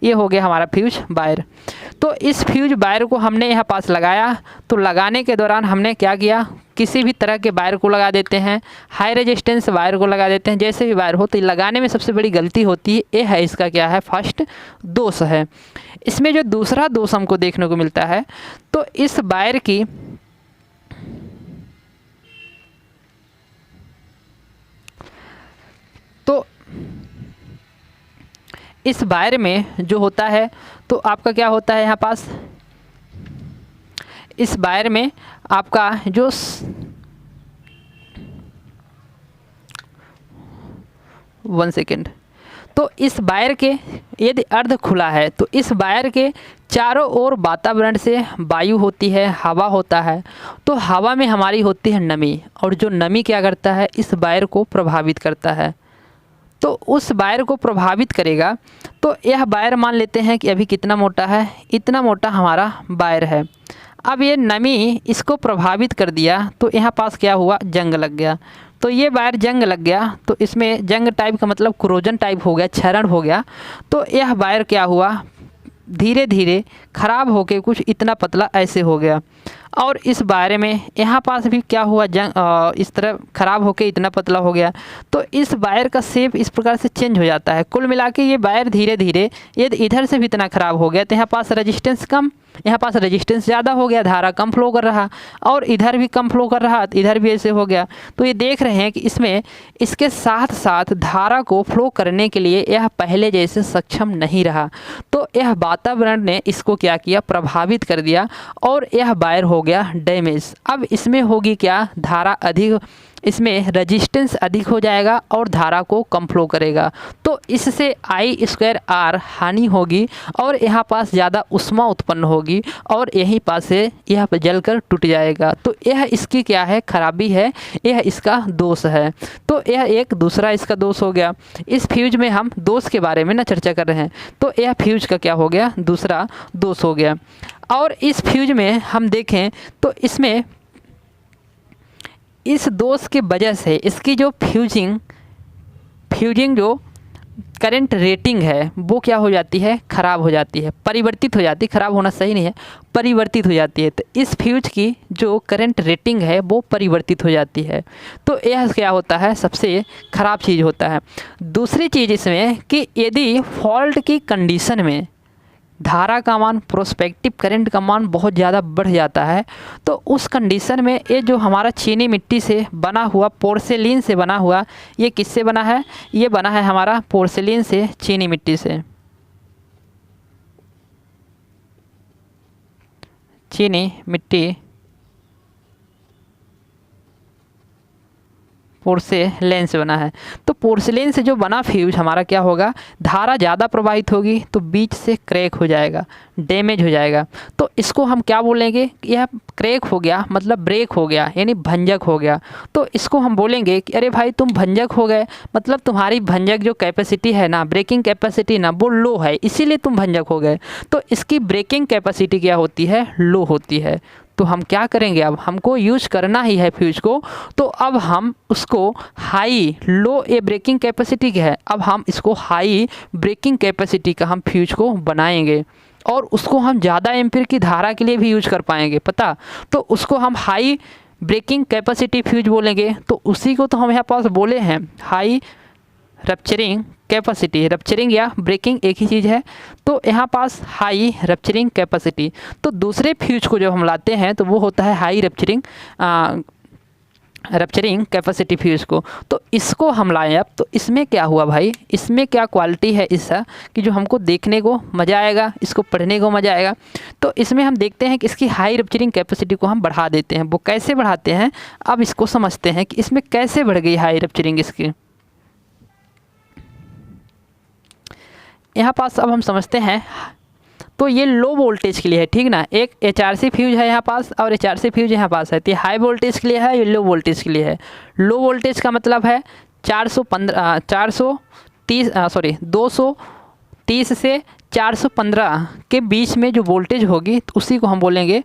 [SPEAKER 1] ये हो गया हमारा फ्यूज वायर। तो इस फ्यूज वायर को हमने यहाँ पास लगाया, तो लगाने के दौरान हमने क्या किया, किसी भी तरह के वायर को लगा देते हैं, हाई रेजिस्टेंस वायर को लगा देते हैं, जैसे भी वायर हो। तो लगाने में सबसे बड़ी गलती होती है, ये है इसका क्या है, फर्स्ट दोष है। इसमें जो दूसरा दोष हमको देखने को मिलता है, तो इस वायर की तो इस वायर में जो होता है, तो आपका क्या होता है यहाँ पास, इस वायर में आपका जो 1 सेकेंड, तो इस वायर के यदि अर्ध खुला है तो इस वायर के चारों ओर वातावरण से वायु होती है, हवा होता है। तो हवा में हमारी होती है नमी, और जो नमी क्या करता है, इस वायर को प्रभावित करता है। तो उस वायर को प्रभावित करेगा। तो यह वायर मान लेते हैं कि अभी कितना मोटा है, इतना मोटा हमारा वायर है। अब ये नमी इसको प्रभावित कर दिया, तो यहाँ पास क्या हुआ, जंग लग गया। तो ये वायर जंग लग गया, तो इसमें जंग टाइप का मतलब क्रोजन टाइप हो गया, क्षरण हो गया। तो यह वायर क्या हुआ, धीरे धीरे ख़राब होके कुछ इतना पतला ऐसे हो गया। और इस वायर में यहाँ पास भी क्या हुआ, जंग इस तरह ख़राब होके इतना पतला हो गया। तो इस वायर का शेप इस प्रकार से चेंज हो जाता है। कुल मिला के ये वायर धीरे धीरे यदि इधर से भी इतना ख़राब हो गया, तो यहाँ पास रेजिस्टेंस कम, यहाँ पास रेजिस्टेंस ज़्यादा हो गया, धारा कम फ्लो कर रहा, और इधर भी कम फ्लो कर रहा, इधर भी ऐसे हो गया। तो ये देख रहे हैं कि इसमें इसके साथ साथ धारा को फ्लो करने के लिए यह पहले जैसे सक्षम नहीं रहा। तो यह वातावरण ने इसको क्या किया, प्रभावित कर दिया, और यह वायर हो गया डैमेज। अब इसमें होगी क्या, धारा अधिक, इसमें रेजिस्टेंस अधिक हो जाएगा और धारा को कम फ्लो करेगा। तो इससे I²R हानि होगी, और यहाँ पास ज़्यादा उष्मा उत्पन्न होगी, और यहीं पास से यह जलकर टूट जाएगा। तो यह इसकी क्या है, खराबी है, यह इसका दोष है। तो यह एक दूसरा इसका दोष हो गया। इस फ्यूज में हम दोष के बारे में ना चर्चा कर रहे हैं, तो यह फ्यूज का क्या हो गया, दूसरा दोष हो गया। और इस फ्यूज में हम देखें तो इसमें इस दोष के वजह से इसकी जो फ्यूजिंग जो करंट रेटिंग है वो क्या हो जाती है, ख़राब हो जाती है, परिवर्तित हो जाती है। ख़राब होना सही नहीं है, परिवर्तित हो जाती है। तो इस फ्यूज की जो करंट रेटिंग है वो परिवर्तित हो जाती है। तो यह क्या होता है, सबसे ख़राब चीज़ होता है। दूसरी चीज़ इसमें कि यदि फॉल्ट की कंडीशन में धारा का मान, प्रोस्पेक्टिव करंट का मान बहुत ज़्यादा बढ़ जाता है, तो उस कंडीशन में ये जो हमारा चीनी मिट्टी से बना हुआ, पोर्सेलिन से बना हुआ, ये किससे बना है, ये बना है हमारा पोर्सेलिन से, चीनी मिट्टी से। चीनी मिट्टी पोर्सेलेन से बना है। तो पोर्सेलेन से जो बना फ्यूज हमारा क्या होगा, धारा ज़्यादा प्रवाहित होगी तो बीच से क्रैक हो जाएगा, डैमेज हो जाएगा। तो इसको हम क्या बोलेंगे, यह क्रैक हो गया मतलब ब्रेक हो गया, यानी भंजक हो गया। तो इसको हम बोलेंगे कि अरे भाई तुम भंजक हो गए, मतलब तुम्हारी भंजक जो कैपेसिटी है ना, ब्रेकिंग कैपेसिटी ना, वो लो है, इसीलिए तुम भंजक हो गए। तो इसकी ब्रेकिंग कैपेसिटी क्या होती है, लो होती है। तो हम क्या करेंगे, अब हमको यूज करना ही है फ्यूज को, तो अब हम उसको हाई, लो ये ब्रेकिंग कैपेसिटी क्या है, अब हम इसको हाई ब्रेकिंग कैपेसिटी का हम फ्यूज को बनाएंगे, और उसको हम ज़्यादा एम्पीयर की धारा के लिए भी यूज कर पाएंगे, पता। तो उसको हम हाई ब्रेकिंग कैपेसिटी फ्यूज बोलेंगे। तो उसी को तो हम यहाँ पास बोले हैं हाई रप्चरिंग कैपेसिटी। रप्चरिंग या ब्रेकिंग एक ही चीज़ है। तो यहाँ पास हाई रप्चरिंग कैपेसिटी। तो दूसरे फ्यूज को जब हम लाते हैं तो वो होता है हाई रप्चरिंग कैपेसिटी फ्यूज को। तो इसको हम लाएं अब, तो इसमें क्या हुआ भाई, इसमें क्या क्वालिटी है इसका कि जो हमको देखने को मज़ा आएगा, इसको पढ़ने को मज़ा आएगा। तो इसमें हम देखते हैं कि इसकी हाई रप्चरिंग कैपेसिटी को हम बढ़ा देते हैं। वो कैसे बढ़ाते हैं, अब इसको समझते हैं कि इसमें कैसे बढ़ गई हाई रप्चरिंग इसकी। यहाँ पास अब हम समझते हैं। तो ये लो वोल्टेज के लिए है, ठीक ना। एक HRC फ्यूज है यहाँ पास और HRC फ्यूज यहाँ पास है। तो ये हाई वोल्टेज के लिए है, ये लो वोल्टेज के लिए है। लो वोल्टेज का मतलब है 230 से 415 के बीच में जो वोल्टेज होगी, तो उसी को हम बोलेंगे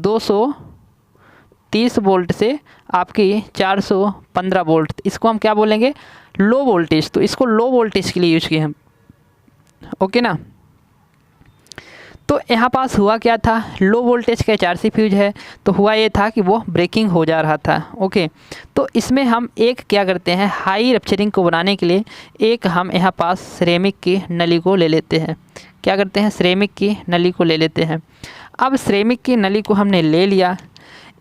[SPEAKER 1] 230 वोल्ट से आपकी 415 वोल्ट। इसको हम क्या बोलेंगे, लो वोल्टेज। तो इसको लो वोल्टेज के लिए यूज किए हम, ओके ना। तो यहाँ पास हुआ क्या था, लो वोल्टेज का HRC फ्यूज है, तो हुआ ये था कि वो ब्रेकिंग हो जा रहा था। ओके, तो इसमें हम एक क्या करते हैं, हाई रप्चरिंग को बनाने के लिए एक हम यहाँ पास सिरेमिक की नली को ले लेते हैं। क्या करते हैं, सिरेमिक की नली को ले लेते हैं। अब सिरेमिक की नली को हमने ले लिया,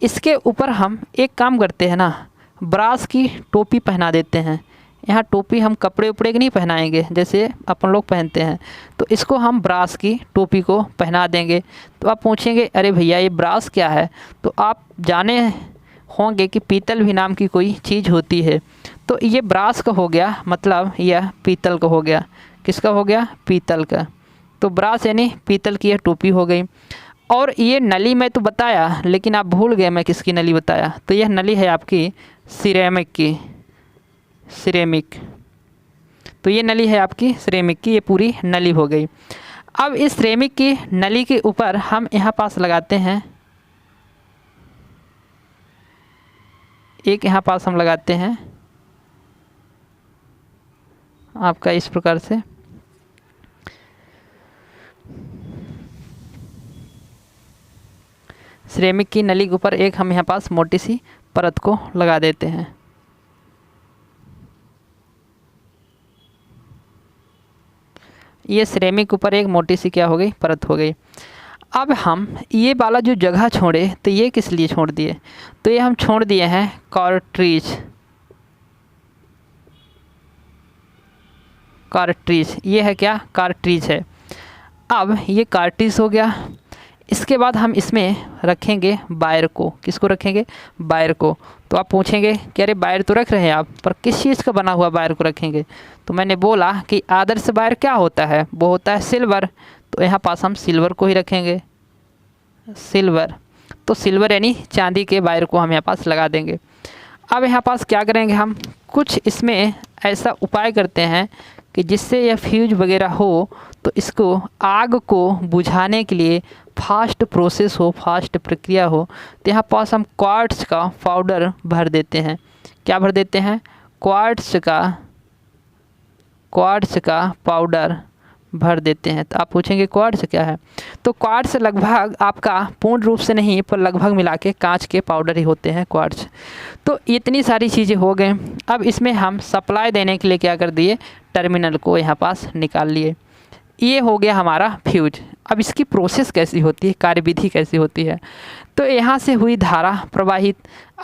[SPEAKER 1] इसके ऊपर हम एक काम करते हैं ना, ब्रास की टोपी पहना देते हैं। यहाँ टोपी हम कपड़े उपड़े की नहीं पहनाएंगे जैसे अपन लोग पहनते हैं, तो इसको हम ब्रास की टोपी को पहना देंगे। तो आप पूछेंगे अरे भैया ये ब्रास क्या है, तो आप जाने होंगे कि पीतल भी नाम की कोई चीज़ होती है। तो ये ब्रास का हो गया, मतलब यह पीतल का हो गया। किसका हो गया, पीतल का। तो ब्रास यानी पीतल की यह टोपी हो गई। और ये नली मैं तो बताया, लेकिन आप भूल गए मैं किसकी नली बताया। तो यह नली है आपकी सिरेमिक की, सिरेमिक। तो ये नली है आपकी सिरेमिक की, ये पूरी नली हो गई। अब इस सिरेमिक की नली के ऊपर हम यहाँ पास लगाते हैं एक, यहाँ पास हम लगाते हैं आपका इस प्रकार से। सिरेमिक की नली के ऊपर एक हम यहाँ पास मोटी सी परत को लगा देते हैं। ये सिरेमिक ऊपर एक मोटी सी क्या हो गई, परत हो गई। अब हम ये वाला जो जगह छोड़े, तो ये किस लिए छोड़ दिए, तो ये हम छोड़ दिए हैं कार्ट्रिज। कार्ट्रिज ये है क्या, कार्ट्रिज है। अब ये कार्ट्रिज हो गया। इसके बाद हम इसमें रखेंगे वायर को। किसको रखेंगे, वायर को। तो आप पूछेंगे कि अरे वायर तो रख रहे हैं आप, पर किस चीज़ का बना हुआ वायर को रखेंगे। तो मैंने बोला कि आदर्श वायर क्या होता है, वो होता है सिल्वर। तो यहाँ पास हम सिल्वर को ही रखेंगे, सिल्वर। तो सिल्वर यानी चांदी के वायर को हम यहाँ पास लगा देंगे। अब यहाँ पास क्या करेंगे, हम कुछ इसमें ऐसा उपाय करते हैं कि जिससे यह फ्यूज वगैरह हो, तो इसको आग को बुझाने के लिए फास्ट प्रोसेस हो, फास्ट प्रक्रिया हो, तो यहाँ पास हम क्वार्ट्ज का पाउडर भर देते हैं। क्या भर देते हैं, क्वार्ट्ज का पाउडर भर देते हैं। तो आप पूछेंगे क्वार्ट्ज क्या है, तो क्वार्ट्ज लगभग आपका पूर्ण रूप से नहीं पर लगभग मिला के कांच के पाउडर ही होते हैं क्वार्ट्ज। तो इतनी सारी चीज़ें हो गए। अब इसमें हम सप्लाई देने के लिए क्या कर दिए, टर्मिनल को यहाँ पास निकाल लिए। ये हो गया हमारा फ्यूज। अब इसकी प्रोसेस कैसी होती है, कार्यविधि कैसी होती है, तो यहाँ से हुई धारा प्रवाहित।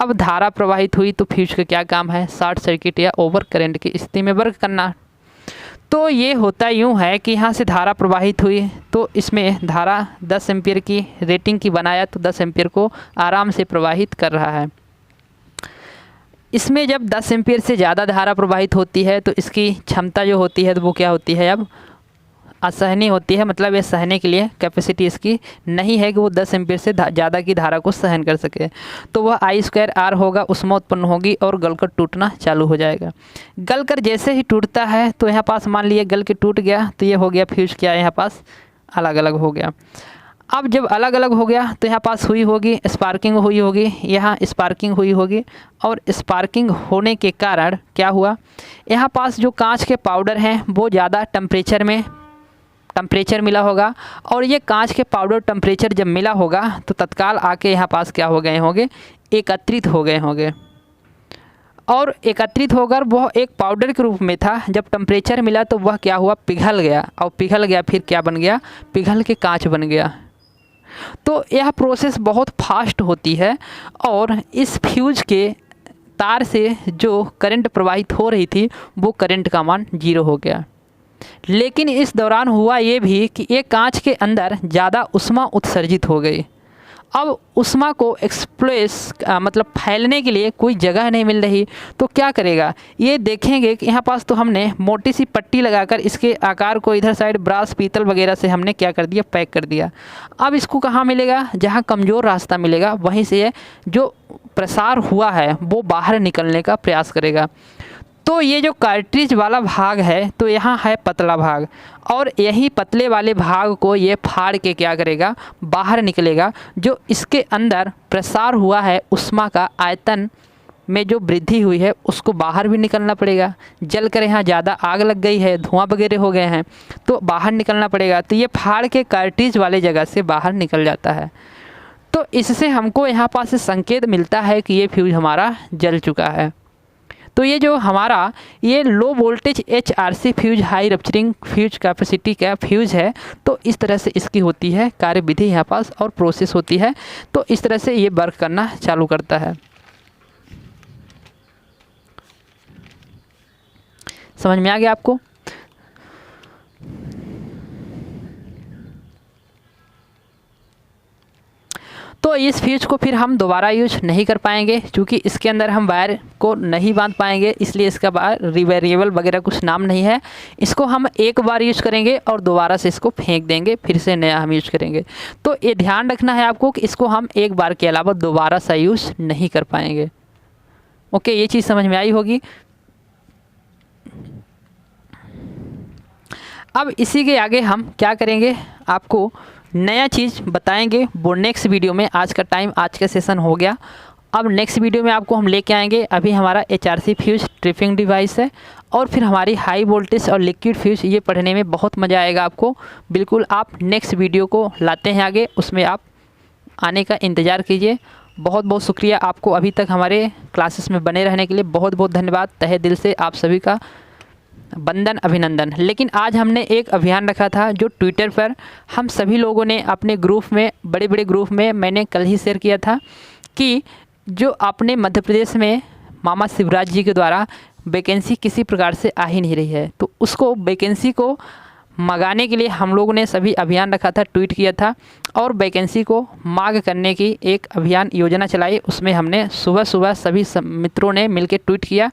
[SPEAKER 1] अब धारा प्रवाहित हुई तो फ्यूज का क्या काम है, शॉर्ट सर्किट या ओवर करंट की स्थिति में वर्क करना। तो ये होता यूँ है कि यहाँ से धारा प्रवाहित हुई, तो इसमें धारा 10 एम्पियर की रेटिंग की बनाया, तो 10 एम्पियर को आराम से प्रवाहित कर रहा है। इसमें जब 10 एम्पियर से ज़्यादा धारा प्रवाहित होती है, तो इसकी क्षमता जो होती है तो वो क्या होती है, अब असहनीय होती है। मतलब ये सहने के लिए कैपेसिटी इसकी नहीं है कि वो 10 एम्पियर से ज़्यादा की धारा को सहन कर सके। तो वह I²R होगा, उसमें उत्पन्न होगी और गलकर टूटना चालू हो जाएगा। गलकर जैसे ही टूटता है, तो यहाँ पास मान लिए गल के टूट गया, तो ये हो गया फ्यूज क्या, यहाँ पास अलग अलग हो गया। अब जब अलग अलग हो गया, तो यहाँ पास हुई होगी स्पार्किंग, हुई होगी यहाँ स्पार्किंग हुई होगी। और स्पार्किंग होने के कारण क्या हुआ, यहाँ पास जो कांच के पाउडर हैं वो ज़्यादा टेम्परेचर मिला होगा, और ये कांच के पाउडर टेम्परेचर जब मिला होगा, तो तत्काल आके यहाँ पास क्या हो गए होंगे, एकत्रित हो गए होंगे। और एकत्रित होकर वह एक पाउडर के रूप में था। जब टेम्परेचर मिला तो वह क्या हुआ, पिघल गया, और पिघल गया फिर क्या बन गया, पिघल के कांच बन गया। तो यह प्रोसेस बहुत फास्ट होती है, और इस फ्यूज के तार से जो करंट प्रवाहित हो रही थी, वो करंट का मान 0 हो गया। लेकिन इस दौरान हुआ ये भी कि एक कांच के अंदर ज़्यादा उष्मा उत्सर्जित हो गई। अब उष्मा को मतलब फैलने के लिए कोई जगह नहीं मिल रही, तो क्या करेगा, ये देखेंगे कि यहाँ पास तो हमने मोटी सी पट्टी लगाकर इसके आकार को इधर साइड ब्रास पीतल वगैरह से हमने क्या कर दिया, पैक कर दिया। अब इसको कहाँ मिलेगा, जहाँ कमज़ोर रास्ता मिलेगा वहीं से जो प्रसार हुआ है वो बाहर निकलने का प्रयास करेगा। तो ये जो कार्ट्रिज वाला भाग है, तो यहाँ है पतला भाग, और यही पतले वाले भाग को ये फाड़ के क्या करेगा, बाहर निकलेगा। जो इसके अंदर प्रसार हुआ है उष्मा का आयतन में जो वृद्धि हुई है उसको बाहर भी निकलना पड़ेगा। जल कर यहाँ ज़्यादा आग लग गई है, धुआं वगैरह हो गए हैं तो बाहर निकलना पड़ेगा, तो ये फाड़ के कार्ट्रिज वाले जगह से बाहर निकल जाता है। तो इससे हमको यहाँ पास संकेत मिलता है कि ये फ्यूज़ हमारा जल चुका है। तो ये जो हमारा ये low voltage HRC fuse high rupturing fuse capacity का फ्यूज है, तो इस तरह से इसकी होती है कार्यविधि यहाँ पास और प्रोसेस होती है। तो इस तरह से ये वर्क करना चालू करता है। समझ में आ गया आपको? तो इस फ्यूज को फिर हम दोबारा यूज नहीं कर पाएंगे क्योंकि इसके अंदर हम वायर को नहीं बांध पाएंगे, इसलिए इसका रिवेरिएबल वगैरह कुछ नाम नहीं है। इसको हम एक बार यूज करेंगे और दोबारा से इसको फेंक देंगे, फिर से नया हम यूज करेंगे। तो ये ध्यान रखना है आपको कि इसको हम एक बार के अलावा दोबारा सा यूज नहीं कर पाएंगे। ओके, ये चीज़ समझ में आई होगी। अब इसी के आगे हम क्या करेंगे, आपको नया चीज़ बताएंगे वो नेक्स्ट वीडियो में। आज का सेशन हो गया। अब नेक्स्ट वीडियो में आपको हम लेके आएंगे, अभी हमारा HRC फ्यूज ट्रिपिंग डिवाइस है और फिर हमारी हाई वोल्टेज और लिक्विड फ्यूज, ये पढ़ने में बहुत मज़ा आएगा आपको। बिल्कुल आप नेक्स्ट वीडियो को लाते हैं आगे, उसमें आप आने का इंतज़ार कीजिए। बहुत बहुत शुक्रिया आपको अभी तक हमारे क्लासेस में बने रहने के लिए, बहुत बहुत धन्यवाद। तहे दिल से आप सभी का वंदन, अभिनंदन। लेकिन आज हमने एक अभियान रखा था जो ट्विटर पर हम सभी लोगों ने अपने ग्रुप में, बड़े बड़े ग्रुप में, मैंने कल ही शेयर किया था कि जो अपने मध्य प्रदेश में मामा शिवराज जी के द्वारा वैकेंसी किसी प्रकार से आ ही नहीं रही है, तो उसको वैकेंसी को मंगाने के लिए हम लोगों ने सभी अभियान रखा था, ट्वीट किया था और वैकेंसी को मांग करने की एक अभियान योजना चलाई। उसमें हमने सुबह सुबह सभी मित्रों ने मिलकर ट्वीट किया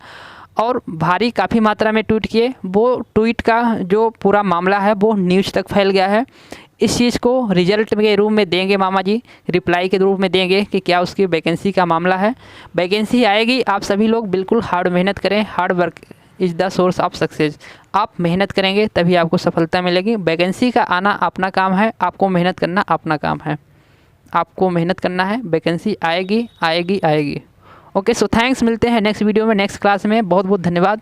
[SPEAKER 1] और भारी काफ़ी मात्रा में ट्वीट किए। वो ट्वीट का जो पूरा मामला है वो न्यूज़ तक फैल गया है। इस चीज़ को रिजल्ट के रूप में देंगे मामा जी, रिप्लाई के रूप में देंगे कि क्या उसकी वैकेंसी का मामला है। वैकेंसी आएगी, आप सभी लोग बिल्कुल हार्ड मेहनत करें। Hard work is the source of success. आप मेहनत करेंगे तभी आपको सफलता मिलेगी। वैकेंसी का आना अपना काम है, आपको मेहनत करना अपना काम है। आपको मेहनत करना है, वैकेंसी आएगी आएगी आएगी। Okay, so thanks. मिलते हैं नेक्स्ट वीडियो में, नेक्स्ट क्लास में। बहुत बहुत धन्यवाद।